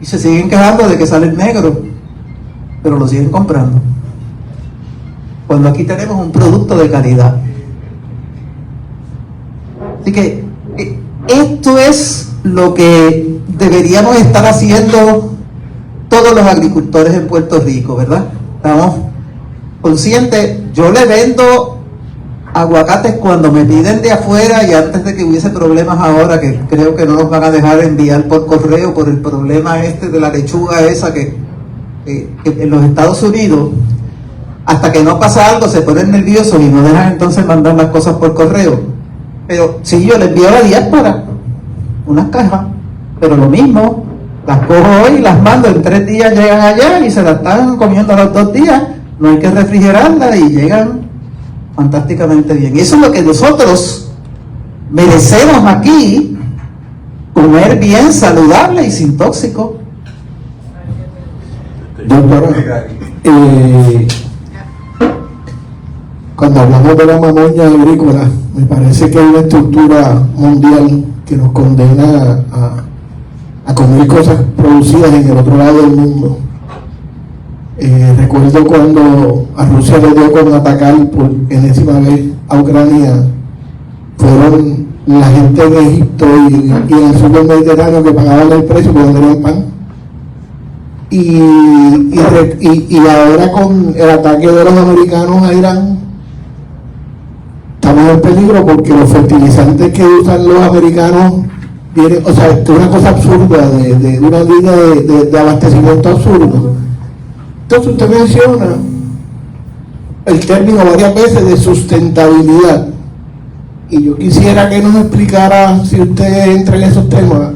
Y se siguen quejando de que sale negro, pero lo siguen comprando. Cuando aquí tenemos un producto de calidad. Así que esto es lo que deberíamos estar haciendo todos los agricultores en Puerto Rico, ¿verdad? Estamos conscientes. Yo le vendo aguacates cuando me piden de afuera, y antes de que hubiese problemas ahora, que creo que no nos van a dejar enviar por correo por el problema de la lechuga esa que en los Estados Unidos, hasta que no pasa algo se ponen nerviosos y no dejan entonces mandar las cosas por correo. Pero si yo les envío la diáspora unas cajas, pero lo mismo, las cojo hoy y las mando, en 3 días llegan allá y se las están comiendo a los 2 días, no hay que refrigerarlas y llegan fantásticamente bien. Y eso es lo que nosotros merecemos aquí, comer bien, saludable y sin tóxico. Doctora, cuando hablamos de la mamoña agrícola, me parece que hay una estructura mundial que nos condena a comer cosas producidas en el otro lado del mundo. Recuerdo cuando a Rusia le dio con atacar por enésima vez a Ucrania, fueron la gente en Egipto y en el sur del Mediterráneo que pagaban el precio por donde el pan. Y ahora con el ataque de los americanos a Irán, estamos en peligro porque los fertilizantes que usan los americanos vienen, o sea, es una cosa absurda, de una línea de abastecimiento absurdo. Entonces usted menciona el término varias veces de sustentabilidad, y yo quisiera que nos explicara, si usted entra en esos temas,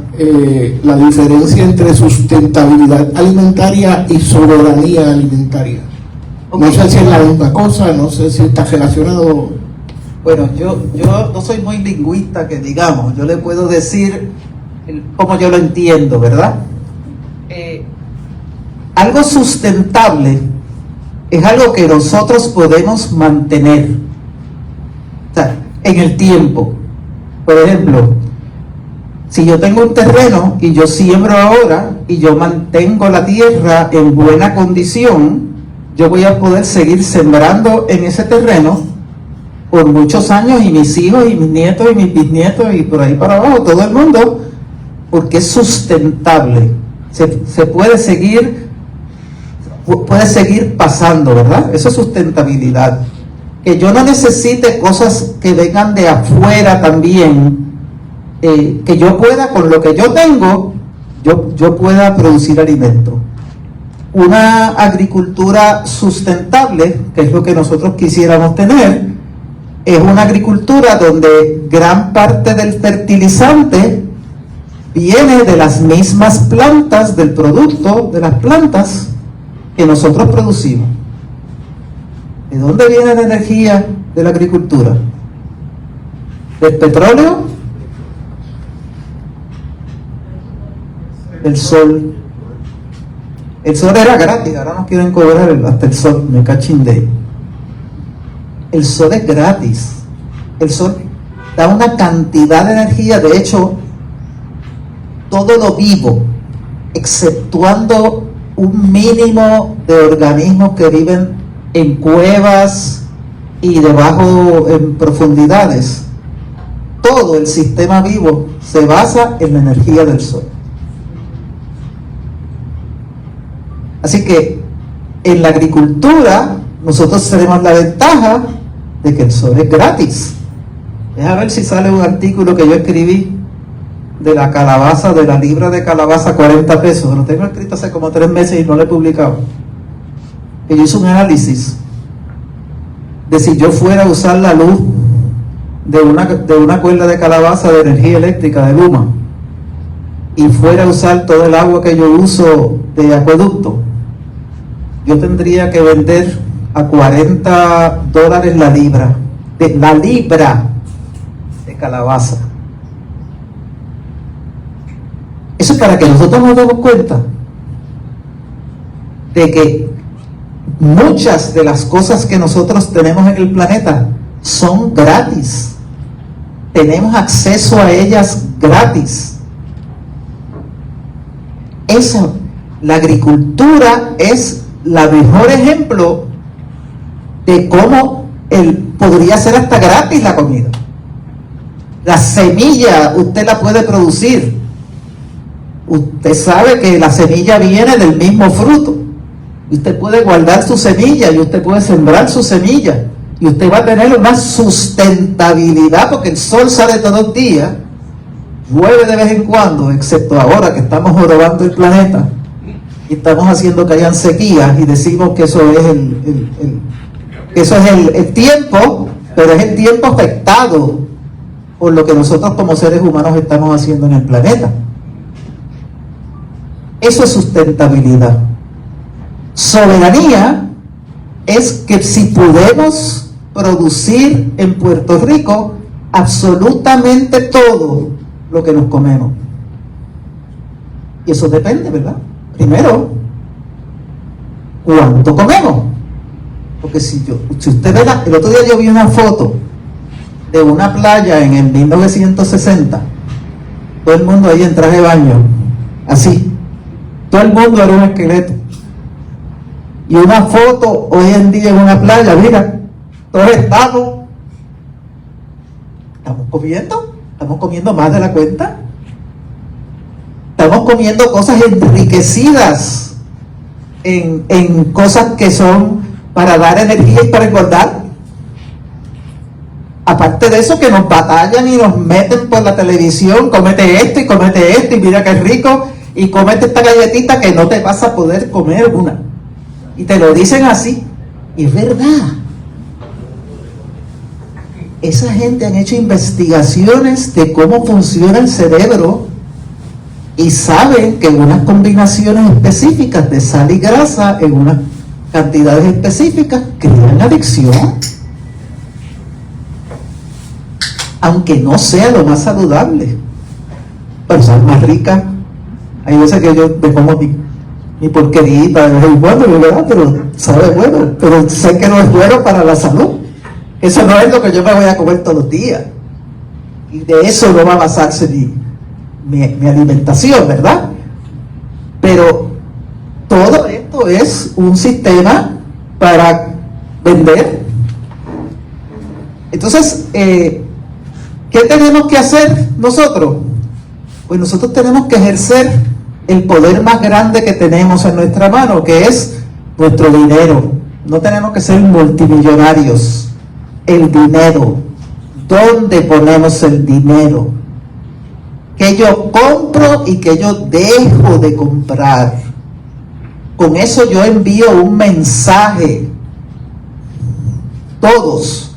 la diferencia entre sustentabilidad alimentaria y soberanía alimentaria. No sé si es la misma cosa, no sé si está relacionado. Bueno, yo no soy muy lingüista, que digamos, yo le puedo decir como yo lo entiendo, ¿verdad? Algo sustentable es algo que nosotros podemos mantener, o sea, en el tiempo. Por ejemplo, si yo tengo un terreno y yo siembro ahora y yo mantengo la tierra en buena condición, yo voy a poder seguir sembrando en ese terreno por muchos años, y mis hijos y mis nietos y mis bisnietos y por ahí para abajo, todo el mundo, porque es sustentable. Se puede seguir pasando, ¿verdad? Eso es sustentabilidad. Que yo no necesite cosas que vengan de afuera también, que yo pueda, con lo que yo tengo, yo pueda producir alimento. Una agricultura sustentable, que es lo que nosotros quisiéramos tener, es una agricultura donde gran parte del fertilizante viene de las mismas plantas, del producto de las plantas que nosotros producimos. ¿De dónde viene la energía de la agricultura? ¿Del petróleo? ¿Del sol? El sol era gratis, ahora nos quieren cobrar hasta el sol, me cachín de. El sol es gratis. El sol da una cantidad de energía, de hecho, todo lo vivo, exceptuando un mínimo de organismos que viven en cuevas y debajo en profundidades, todo el sistema vivo se basa en la energía del sol. Así que en la agricultura nosotros tenemos la ventaja de que el sol es gratis. Deja ver si sale un artículo que yo escribí de la calabaza, de la libra de calabaza, 40 pesos. Lo tengo escrito hace como 3 meses y no lo he publicado. Que yo hice un análisis de si yo fuera a usar la luz de una cuerda de calabaza de energía eléctrica de Luma y fuera a usar todo el agua que yo uso de acueducto, yo tendría que vender a $40 la libra de calabaza. Eso es para que nosotros nos demos cuenta de que muchas de las cosas que nosotros tenemos en el planeta son gratis. Tenemos acceso a ellas gratis. La agricultura es el mejor ejemplo de cómo podría ser hasta gratis la comida. La semilla usted la puede producir. Usted sabe que la semilla viene del mismo fruto. Usted puede guardar su semilla y usted puede sembrar su semilla. Y usted va a tener una sustentabilidad porque el sol sale todos los días. Llueve de vez en cuando, excepto ahora que estamos jorobando el planeta y estamos haciendo que hayan sequías y decimos que eso es el tiempo, pero es el tiempo afectado por lo que nosotros como seres humanos estamos haciendo en el planeta. Eso es sustentabilidad. Soberanía es que si podemos producir en Puerto Rico absolutamente todo lo que nos comemos. Y eso depende, ¿verdad? Primero, ¿cuánto comemos? Porque si usted ve, el otro día yo vi una foto de una playa en el 1960, todo el mundo ahí en traje de baño, así, todo el mundo era un esqueleto. Y una foto hoy en día en una playa, mira, todos estamos comiendo más de la cuenta, estamos comiendo cosas enriquecidas en cosas que son para dar energía y para engordar. Aparte de eso, que nos batallan y nos meten por la televisión, comete esto y mira qué rico, y comete esta galletita que no te vas a poder comer una. Y te lo dicen así, y es verdad. Esa gente han hecho investigaciones de cómo funciona el cerebro y saben que unas combinaciones específicas de sal y grasa en unas cantidades específicas crean adicción, aunque no sea lo más saludable, pero sal más rica. Hay veces que yo me como mi porquerita de vez en cuando, ¿verdad? Pero sabe bueno, pero sé que no es bueno para la salud. Eso no es lo que yo me voy a comer todos los días. Y de eso no va a basarse mi alimentación, ¿verdad? Pero todo esto es un sistema para vender. Entonces, ¿qué tenemos que hacer nosotros? Pues nosotros tenemos que ejercer el poder más grande que tenemos en nuestra mano, que es nuestro dinero. No tenemos que ser multimillonarios. El dinero. ¿Dónde ponemos el dinero? Que yo compro y que yo dejo de comprar. Con eso yo envío un mensaje. Todos.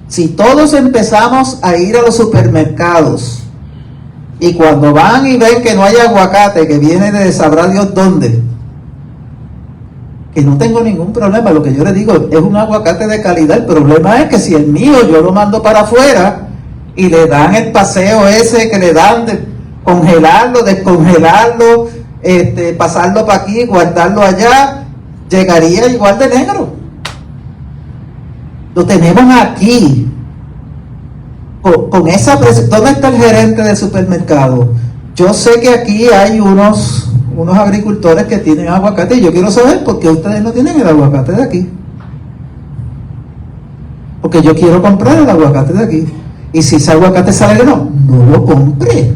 Si todos empezamos a ir a los supermercados y cuando van y ven que no hay aguacate, que viene de sabrá Dios dónde, que no tengo ningún problema, lo que yo les digo es un aguacate de calidad. El problema es que si el mío yo lo mando para afuera y le dan el paseo ese que le dan de congelarlo, descongelarlo, pasarlo para aquí, guardarlo allá, llegaría igual de negro. Lo tenemos aquí con esa presión. ¿Dónde está el gerente del supermercado? Yo sé que aquí hay unos agricultores que tienen aguacate y yo quiero saber por qué ustedes no tienen el aguacate de aquí. Porque yo quiero comprar el aguacate de aquí. Y si ese aguacate sale no lo compre.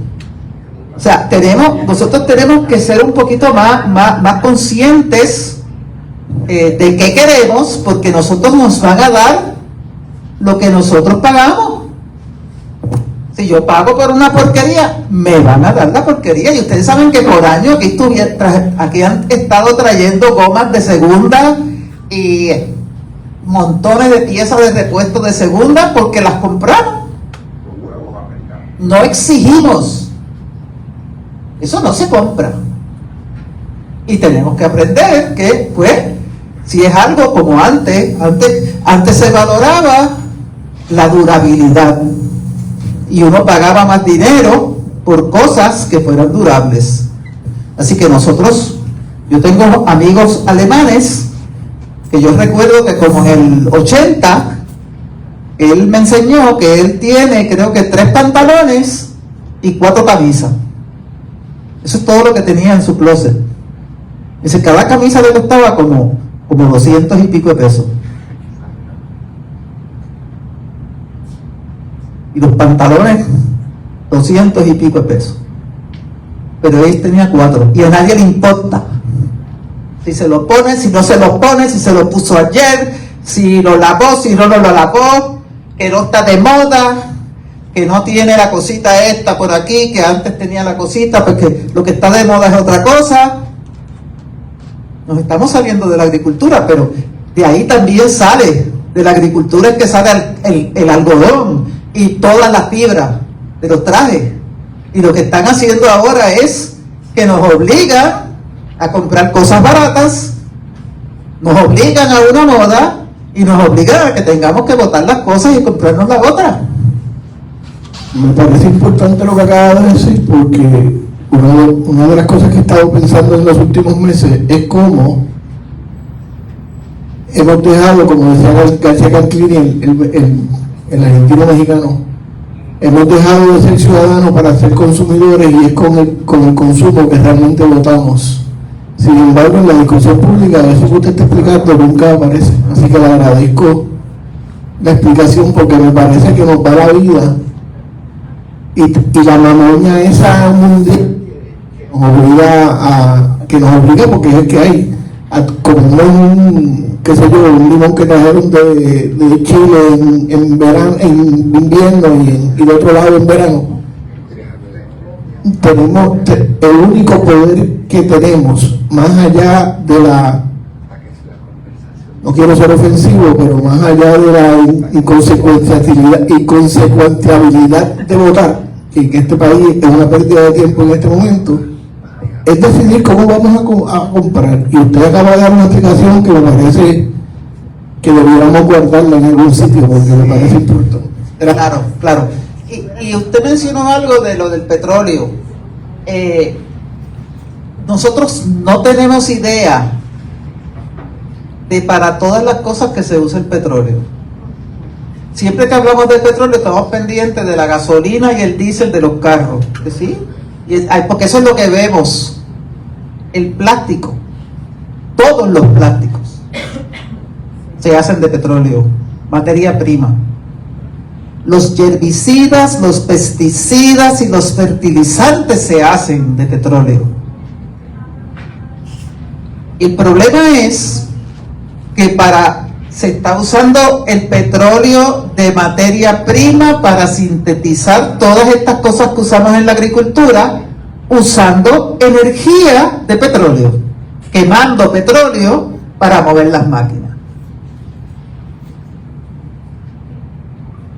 O sea, nosotros tenemos que ser un poquito más conscientes de qué queremos, porque nosotros nos van a dar lo que nosotros pagamos. Si yo pago por una porquería, me van a dar la porquería. Y ustedes saben que por año aquí han estado trayendo gomas de segunda y montones de piezas de repuesto de segunda porque las compramos. No exigimos. Eso no se compra. Y tenemos que aprender que, pues, si es algo como antes se valoraba la durabilidad. Y uno pagaba más dinero por cosas que fueran durables. Así que yo tengo amigos alemanes que yo recuerdo que como en el 80, él me enseñó que él tiene, creo que 3 pantalones y 4 camisas. Eso es todo lo que tenía en su closet. Dice, cada camisa le costaba como 200 y pico de pesos. Y los pantalones, 200 y pico de pesos. Pero él tenía 4. Y a nadie le importa. Si se lo pone, si no se lo pone, si se lo puso ayer, si lo lavó, si no lo lavó, que no está de moda, que no tiene la cosita esta por aquí, que antes tenía la cosita, porque lo que está de moda es otra cosa. Nos estamos saliendo de la agricultura, pero de ahí también sale, de la agricultura es que sale el algodón y todas las fibras de los trajes. Y lo que están haciendo ahora es que nos obligan a comprar cosas baratas, nos obligan a una moda y nos obligan a que tengamos que botar las cosas y comprarnos las otras. Me parece importante lo que acaba de decir, porque una de las cosas que he estado pensando en los últimos meses es cómo hemos dejado, como decía García Canclini, el argentino mexicano, hemos dejado de ser ciudadanos para ser consumidores, y es con el consumo que realmente votamos. Sin embargo, en la discusión pública, eso que usted está explicando nunca aparece. Así que le agradezco la explicación, porque me parece que nos da la vida y la mamoña esa mundial que nos obliga, porque es el que hay, a comer un limón que trajeron de Chile en verano, en invierno, y de otro lado en verano. Tenemos el único poder que tenemos, más allá de no quiero ser ofensivo, pero más allá de la inconsecuenciabilidad de votar, que en este país es una pérdida de tiempo en este momento, es decidir cómo vamos a comprar. Y usted acaba de dar una explicación que me parece que deberíamos guardarla en algún sitio, porque me parece importante. Claro. Y usted mencionó algo de lo del petróleo. Nosotros no tenemos idea de para todas las cosas que se usa el petróleo. Siempre que hablamos del petróleo estamos pendientes de la gasolina y el diésel de los carros, ¿sí? Porque eso es lo que vemos. El plástico, todos los plásticos se hacen de petróleo, materia prima. Los herbicidas, los pesticidas y los fertilizantes se hacen de petróleo. El problema es que se está usando el petróleo de materia prima para sintetizar todas estas cosas que usamos en la agricultura, usando energía de petróleo, quemando petróleo para mover las máquinas.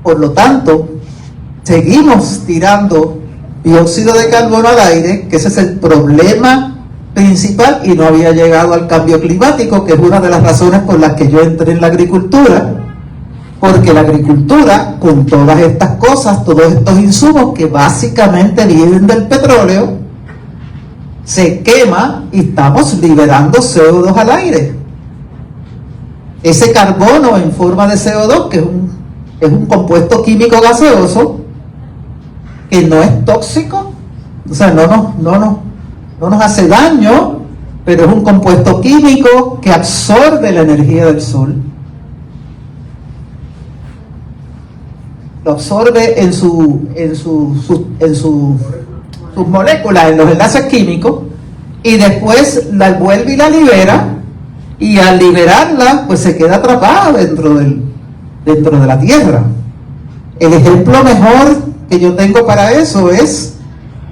Por lo tanto, seguimos tirando dióxido de carbono al aire, que ese es el problema principal, y no había llegado al cambio climático, que es una de las razones por las que yo entré en la agricultura, porque la agricultura, con todas estas cosas, todos estos insumos que básicamente vienen del petróleo, se quema y estamos liberando CO2 al aire. Ese carbono en forma de CO2, que es un compuesto químico gaseoso, que no es tóxico, o sea, no nos hace daño, pero es un compuesto químico que absorbe la energía del sol. Lo absorbe en sus moléculas, en los enlaces químicos, y después la vuelve y la libera, y al liberarla, pues se queda atrapada dentro de la tierra. El ejemplo mejor que yo tengo para eso es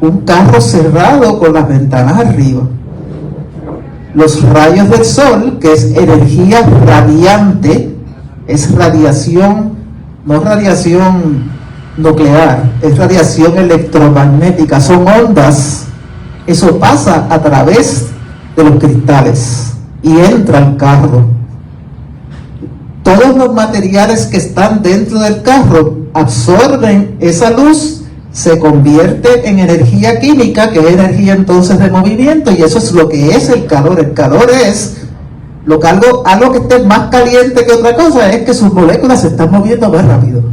un carro cerrado con las ventanas arriba. Los rayos del sol, que es energía radiante, es radiación, no radiación nuclear, es radiación electromagnética, son ondas. Eso pasa a través de los cristales y entra al carro. Todos los materiales que están dentro del carro absorben esa luz, se convierte en energía química, que es energía entonces de movimiento, y eso es lo que es el calor. El calor es algo que esté más caliente que otra cosa, es que sus moléculas se están moviendo más rápido.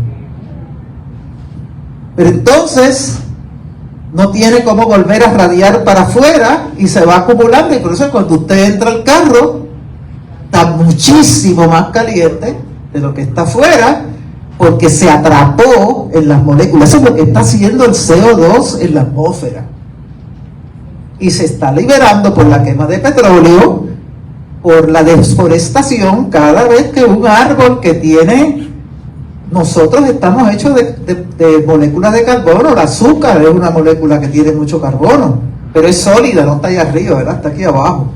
Pero entonces no tiene cómo volver a radiar para afuera y se va acumulando, y por eso cuando usted entra al carro está muchísimo más caliente de lo que está afuera, porque se atrapó en las moléculas. Eso es lo que está haciendo el CO2 en la atmósfera, y se está liberando por la quema de petróleo, por la deforestación. Cada vez que un árbol que tiene, nosotros estamos hechos de moléculas de carbono. El azúcar es una molécula que tiene mucho carbono, pero es sólida, no está ahí arriba, ¿verdad? Está aquí abajo.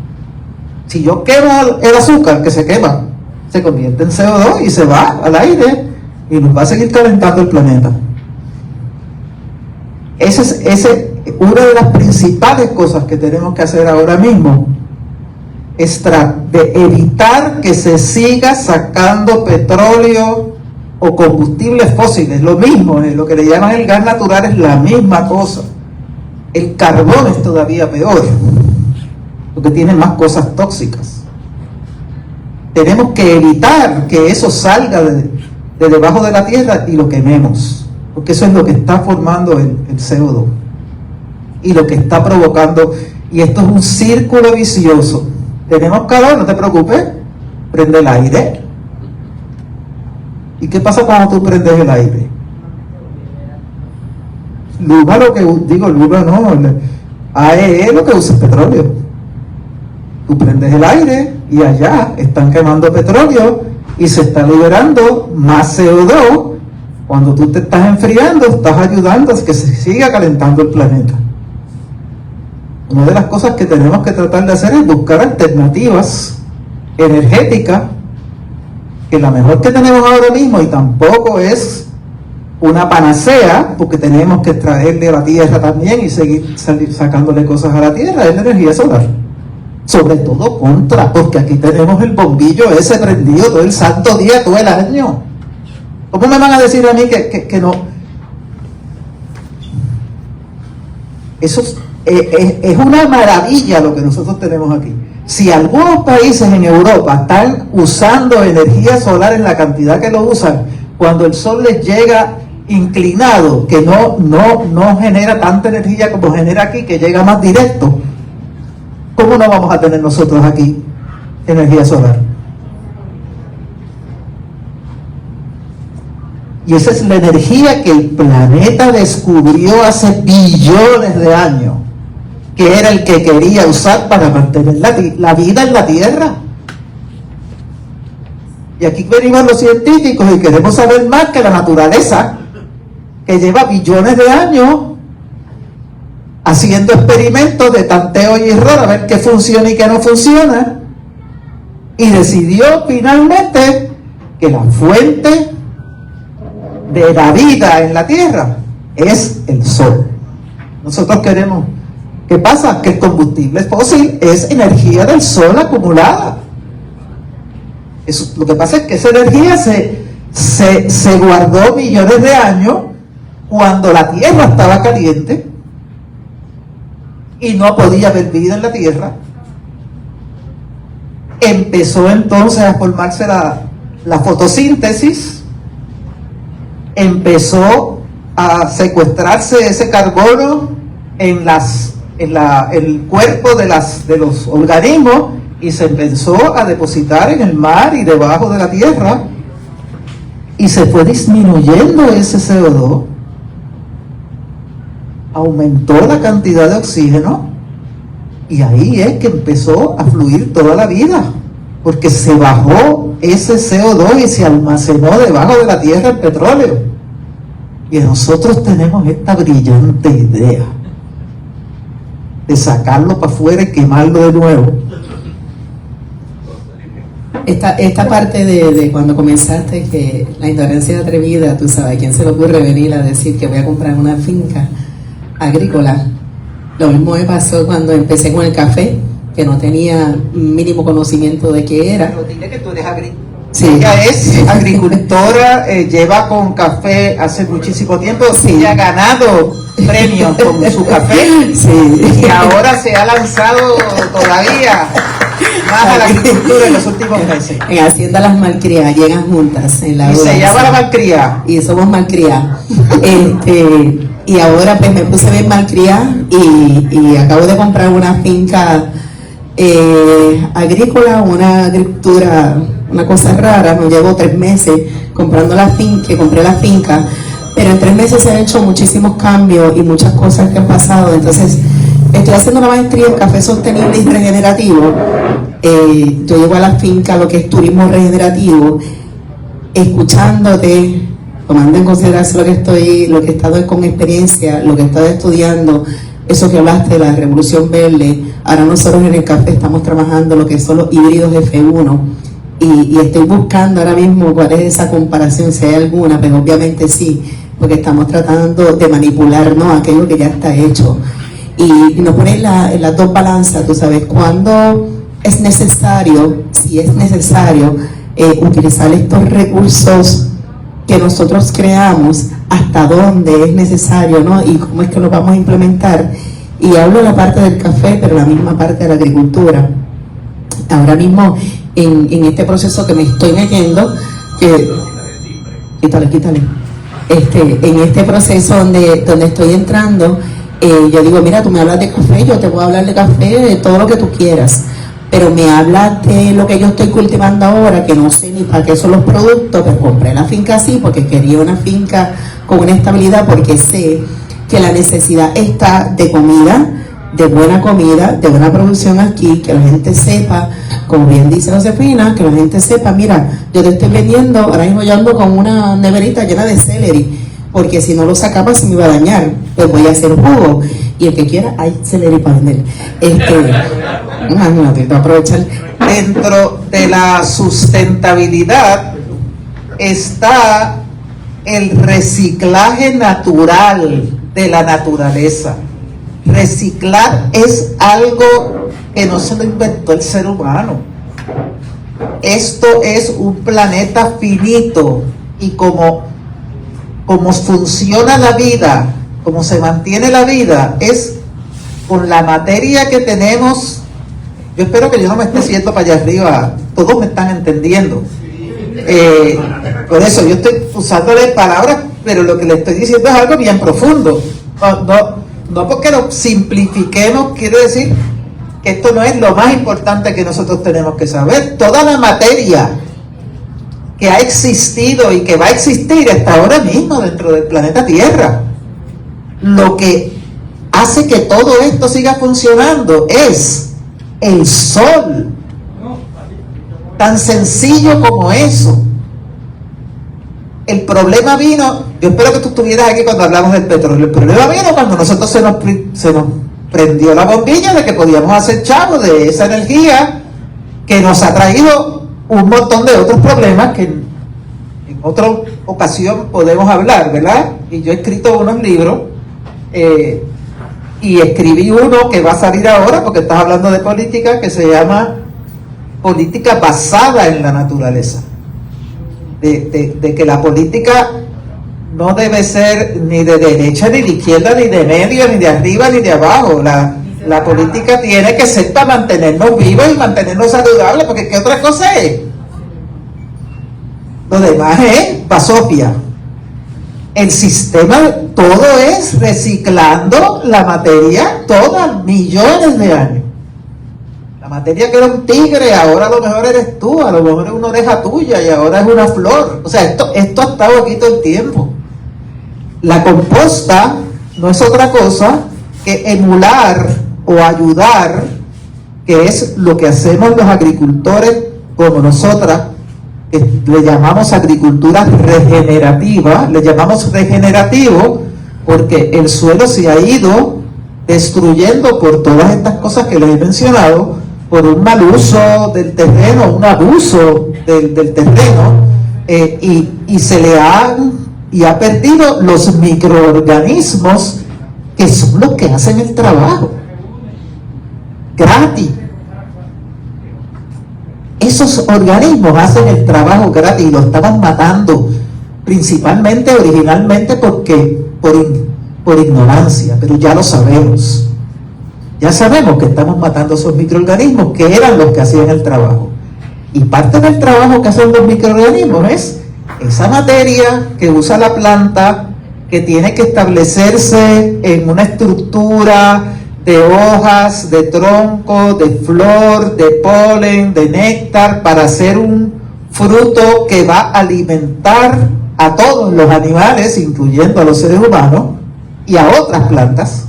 Si yo quemo el azúcar, que se quema, se convierte en CO2 y se va al aire y nos va a seguir calentando el planeta. Esa es una de las principales cosas que tenemos que hacer ahora mismo, es de evitar que se siga sacando petróleo o combustibles fósiles. Lo mismo, lo que le llaman el gas natural es la misma cosa. El carbón es todavía peor, porque tiene más cosas tóxicas. Tenemos que evitar que eso salga de debajo de la tierra y lo quememos, porque eso es lo que está formando el CO2 y lo que está provocando, y esto es un círculo vicioso. Tenemos calor, no te preocupes, prende el aire. ¿Y qué pasa cuando tú prendes el aire? Luma, Luma no, AEE lo que usa es petróleo. Tú prendes el aire y allá están quemando petróleo y se está liberando más CO2. Cuando tú te estás enfriando, estás ayudando a que se siga calentando el planeta. Una de las cosas que tenemos que tratar de hacer es buscar alternativas energéticas, que la mejor que tenemos ahora mismo, y tampoco es una panacea, porque tenemos que extraerle a la tierra también y seguir sacándole cosas a la tierra, es la energía solar. Sobre todo porque aquí tenemos el bombillo ese prendido todo el santo día, todo el año. ¿Cómo me van a decir a mí que no? Eso es una maravilla lo que nosotros tenemos aquí. Si algunos países en Europa están usando energía solar en la cantidad que lo usan, cuando el sol les llega inclinado, que no genera tanta energía como genera aquí, que llega más directo, ¿cómo no vamos a tener nosotros aquí energía solar? Y esa es la energía que el planeta descubrió hace billones de años, que era el que quería usar para mantener la vida en la Tierra. Y aquí venimos los científicos y queremos saber más que la naturaleza, que lleva billones de años haciendo experimentos de tanteo y error a ver qué funciona y qué no funciona, y decidió finalmente que la fuente de la vida en la Tierra es el Sol. Nosotros queremos, ¿qué pasa? Que el combustible fósil es energía del Sol acumulada. Eso, lo que pasa es que esa energía se guardó millones de años cuando la Tierra estaba caliente y no podía haber vida en la Tierra. Empezó entonces a formarse la fotosíntesis, empezó a secuestrarse ese carbono en el cuerpo de los organismos, y se empezó a depositar en el mar y debajo de la tierra, y se fue disminuyendo ese CO2, aumentó la cantidad de oxígeno, y ahí es que empezó a fluir toda la vida, porque se bajó ese CO2 y se almacenó debajo de la tierra el petróleo. Y nosotros tenemos esta brillante idea de sacarlo para afuera y quemarlo de nuevo. Esta parte de cuando comenzaste, que la ignorancia atrevida, tú sabes, ¿a quién se le ocurre venir a decir que voy a comprar una finca agrícola? Lo mismo me pasó cuando empecé con el café, que no tenía mínimo conocimiento de qué era. Pero dile que tú eres agrícola. Sí. Ella es agricultora, lleva con café hace muchísimo tiempo, Sí. Ella ha ganado premios con su café, Sí. y ahora se ha lanzado todavía más a la agricultura en los últimos meses. En Hacienda Las Malcriadas, llegan juntas en la Y se boda, llama sí. la malcría. Y somos malcriadas. Y ahora pues me puse bien malcriada y acabo de comprar una finca agrícola, una agricultura, una cosa rara. Me llevo 3 meses comprando la finca, compré la finca, pero en 3 meses se han hecho muchísimos cambios y muchas cosas que han pasado. Entonces estoy haciendo una maestría en café sostenible y regenerativo. Yo llevo a la finca lo que es turismo regenerativo, escuchándote, tomando en consideración lo que he estado con experiencia, lo que he estado estudiando, eso que hablaste de la revolución verde. Ahora nosotros en el café estamos trabajando lo que son los híbridos F1, y estoy buscando ahora mismo cuál es esa comparación, si hay alguna, pero obviamente sí, porque estamos tratando de manipular, ¿no?, aquello que ya está hecho, y nos ponen en las dos balanzas, tú sabes, cuando es necesario, si es necesario, utilizar estos recursos que nosotros creamos, hasta dónde es necesario, ¿no?, y cómo es que lo vamos a implementar. Y hablo de la parte del café, pero la misma parte de la agricultura. Ahora mismo, en este proceso que me estoy metiendo, quítale. En este proceso donde estoy entrando, yo digo, mira, tú me hablas de café, yo te voy a hablar de café, de todo lo que tú quieras, pero me hablas de lo que yo estoy cultivando ahora, que no sé ni para qué son los productos, pero compré la finca así porque quería una finca con una estabilidad, porque sé que la necesidad está de comida, de buena comida, de buena producción aquí, que la gente sepa, como bien dice Josefina, que la gente sepa, mira, yo te estoy vendiendo, ahora mismo yo ando con una neverita llena de celery, porque si no lo sacaba se me iba a dañar, pues voy a hacer jugo, y el que quiera, hay celery para vender. Imagínate, te voy a aprovechar. Dentro de la sustentabilidad está el reciclaje natural de la naturaleza. Reciclar es algo que no se lo inventó el ser humano. Esto es un planeta finito, y como funciona la vida, como se mantiene la vida, es con la materia que tenemos. Yo espero que yo no me esté yendo para allá arriba, todos me están entendiendo. Por eso yo estoy usándole palabras, pero lo que le estoy diciendo es algo bien profundo. No porque lo simplifiquemos quiere decir que esto no es lo más importante que nosotros tenemos que saber. Toda la materia que ha existido y que va a existir hasta ahora mismo dentro del planeta Tierra. Lo que hace que todo esto siga funcionando es el sol. Tan sencillo como eso. El problema vino, yo espero que tú estuvieras aquí cuando hablamos del petróleo. El problema vino cuando nosotros se nos prendió la bombilla de que podíamos hacer chavo de esa energía que nos ha traído un montón de otros problemas que en otra ocasión podemos hablar, ¿verdad? Y yo he escrito unos libros y escribí uno que va a salir ahora porque estás hablando de política, que se llama Política basada en la naturaleza. De que la política no debe ser ni de derecha, ni de izquierda, ni de medio, ni de arriba, ni de abajo. La política tiene que ser para mantenernos vivos y mantenernos saludables, porque ¿qué otra cosa es? Lo demás es basofia. El sistema, todo es reciclando la materia todas millones de años. La materia que era un tigre, ahora a lo mejor eres tú, a lo mejor es una oreja tuya y ahora es una flor. O sea, esto ha estado aquí todo el tiempo. La composta no es otra cosa que emular o ayudar, que es lo que hacemos los agricultores como nosotras, que le llamamos agricultura regenerativa. Le llamamos regenerativo porque el suelo se ha ido destruyendo por todas estas cosas que les he mencionado, por un mal uso del terreno, un abuso del terreno, y se le ha perdido los microorganismos que son los que hacen el trabajo gratis. Esos organismos hacen el trabajo gratis y lo estaban matando principalmente, originalmente, porque por ignorancia, pero ya lo sabemos. Ya sabemos que estamos matando esos microorganismos que eran los que hacían el trabajo. Y parte del trabajo que hacen los microorganismos es esa materia que usa la planta, que tiene que establecerse en una estructura de hojas, de tronco, de flor, de polen, de néctar, para hacer un fruto que va a alimentar a todos los animales, incluyendo a los seres humanos, y a otras plantas.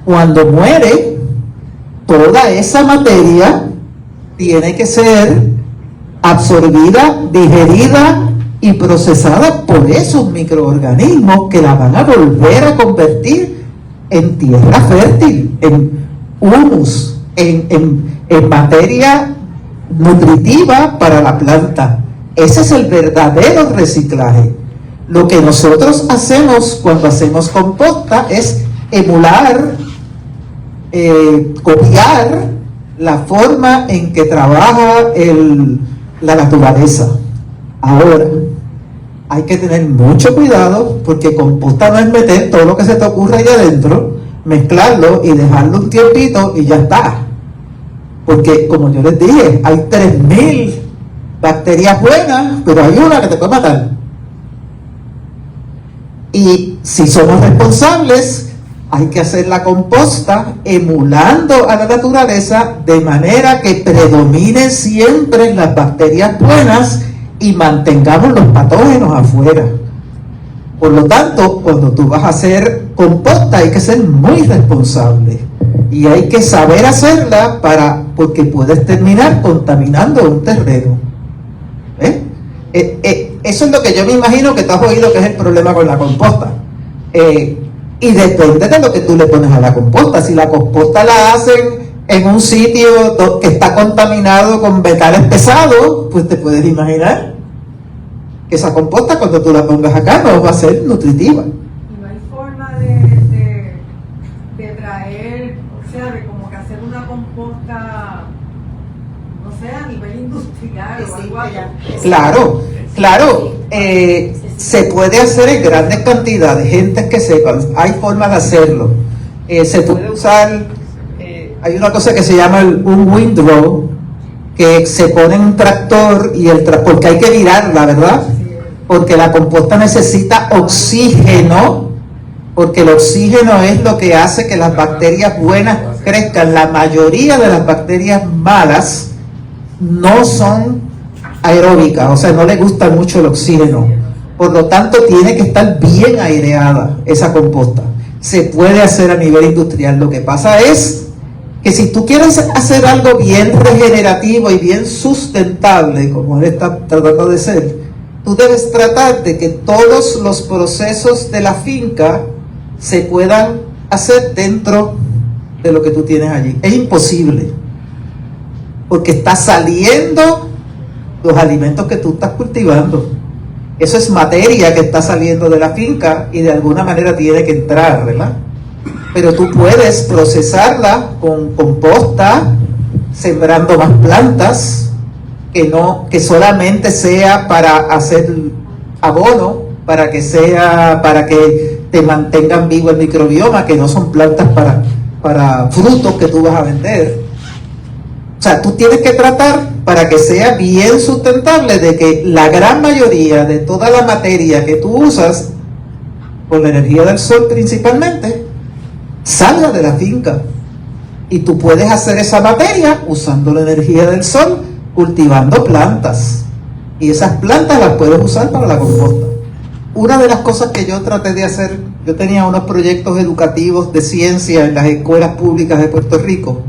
Cuando muere, toda esa materia tiene que ser absorbida, digerida y procesada por esos microorganismos que la van a volver a convertir en tierra fértil, en humus, en materia nutritiva para la planta. Ese es el verdadero reciclaje. Lo que nosotros hacemos cuando hacemos composta es emular, copiar la forma en que trabaja la naturaleza. Ahora, hay que tener mucho cuidado, porque composta no es meter todo lo que se te ocurra ahí adentro, mezclarlo y dejarlo un tiempito y ya está. Porque, como yo les dije, hay 3000 bacterias buenas, pero hay una que te puede matar. Y si somos responsables, hay que hacer la composta emulando a la naturaleza, de manera que predominen siempre las bacterias buenas y mantengamos los patógenos afuera. Por lo tanto, cuando tú vas a hacer composta, hay que ser muy responsable y hay que saber hacerla, porque puedes terminar contaminando un terreno. Eso es lo que yo me imagino que tú has oído que es el problema con la composta. Y depende de lo que tú le pones a la composta. Si la composta la hacen en un sitio que está contaminado con metales pesados, pues te puedes imaginar que esa composta, cuando tú la pongas acá, no va a ser nutritiva. Y no hay forma de traer, o sea, de como que hacer una composta, no sé, a nivel industrial o algo así. Claro, se puede hacer en grandes cantidades, gente que sepan, hay formas de hacerlo. Se puede usar, hay una cosa que se llama un windrow, que se pone en un tractor, porque hay que virarla, ¿verdad? Porque la composta necesita oxígeno, porque el oxígeno es lo que hace que las bacterias buenas crezcan. La mayoría de las bacterias malas no son aeróbica, o sea, no le gusta mucho el oxígeno. Por lo tanto, tiene que estar bien aireada esa composta. Se puede hacer a nivel industrial. Lo que pasa es que si tú quieres hacer algo bien regenerativo y bien sustentable, como él está tratando de ser, tú debes tratar de que todos los procesos de la finca se puedan hacer dentro de lo que tú tienes allí. Es imposible, porque está saliendo los alimentos que tú estás cultivando. Eso es materia que está saliendo de la finca y de alguna manera tiene que entrar, ¿verdad? Pero tú puedes procesarla con composta, sembrando más plantas, que solamente sea para hacer abono, para que te mantengan vivo el microbioma, que no son plantas para frutos que tú vas a vender. O sea, tú tienes que tratar para que sea bien sustentable de que la gran mayoría de toda la materia que tú usas, con la energía del sol principalmente, salga de la finca. Y tú puedes hacer esa materia usando la energía del sol, cultivando plantas. Y esas plantas las puedes usar para la composta. Una de las cosas que yo traté de hacer, yo tenía unos proyectos educativos de ciencia en las escuelas públicas de Puerto Rico,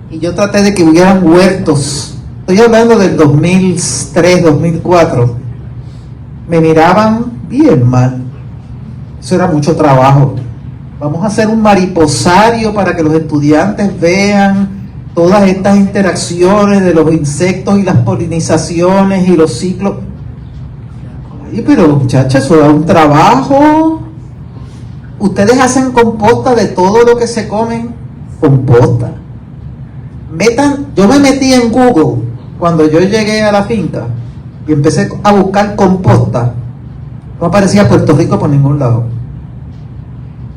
y yo traté de que hubieran huertos. Estoy hablando del 2003, 2004. Me miraban bien mal. Eso era mucho trabajo. Vamos a hacer un mariposario para que los estudiantes vean todas estas interacciones de los insectos y las polinizaciones y los ciclos. Ay, pero muchachas, eso da un trabajo. Ustedes hacen composta de todo lo que se comen. Composta. Yo me metí en Google cuando yo llegué a la finca y empecé a buscar composta. No aparecía Puerto Rico por ningún lado.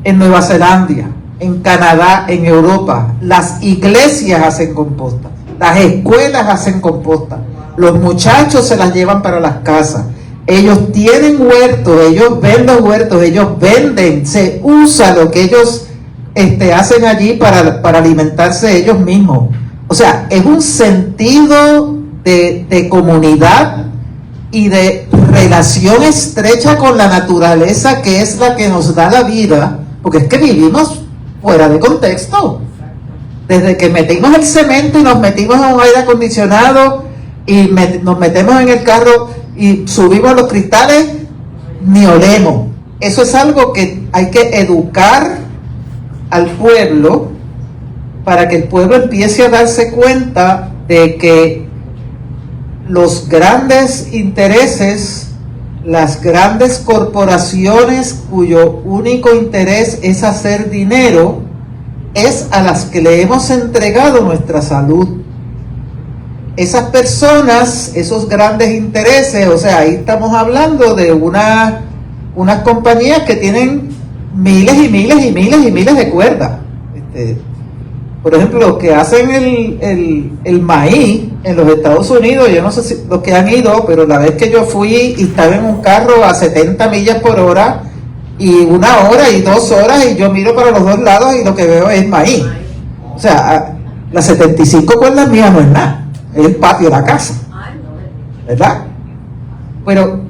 En Nueva Zelanda, en Canadá, en Europa, las iglesias hacen composta, las escuelas hacen composta, los muchachos se las llevan para las casas, ellos tienen huertos, ellos ven los huertos, ellos venden, se usa lo que ellos hacen allí para alimentarse ellos mismos. O sea, es un sentido de comunidad y de relación estrecha con la naturaleza, que es la que nos da la vida, porque es que vivimos fuera de contexto. Desde que metimos el cemento y nos metimos en un aire acondicionado y nos metemos en el carro y subimos los cristales, ni olemos. Eso es algo que hay que educar al pueblo, para que el pueblo empiece a darse cuenta de que los grandes intereses, las grandes corporaciones cuyo único interés es hacer dinero, es a las que le hemos entregado nuestra salud. Esas personas, esos grandes intereses, o sea, ahí estamos hablando de unas compañías que tienen miles y miles y miles y miles de cuerdas. Por ejemplo, los que hacen el maíz en los Estados Unidos, yo no sé si los que han ido, pero la vez que yo fui y estaba en un carro a 70 millas por hora, y 1 hora y 2 horas, y yo miro para los dos lados y lo que veo es maíz. O sea, las 75 cuerdas mías no es nada, es el patio de la casa, ¿verdad? Pero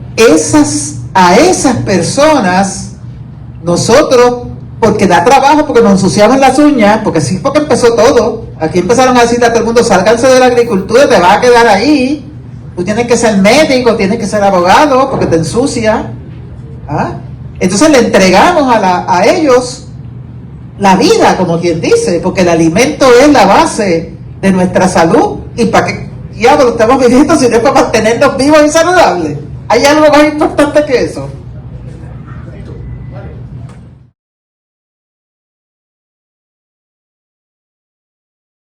a esas personas, nosotros, porque da trabajo, porque nos ensuciamos las uñas, porque así porque empezó todo. Aquí empezaron a decirle a todo el mundo, sálganse de la agricultura, te vas a quedar ahí. Tú tienes que ser médico, tienes que ser abogado, porque te ensucia. ¿Ah? Entonces le entregamos a ellos la vida, como quien dice, porque el alimento es la base de nuestra salud. ¿Y para qué diablo estamos viviendo si no es para mantenernos vivos y saludables? ¿Hay algo más importante que eso?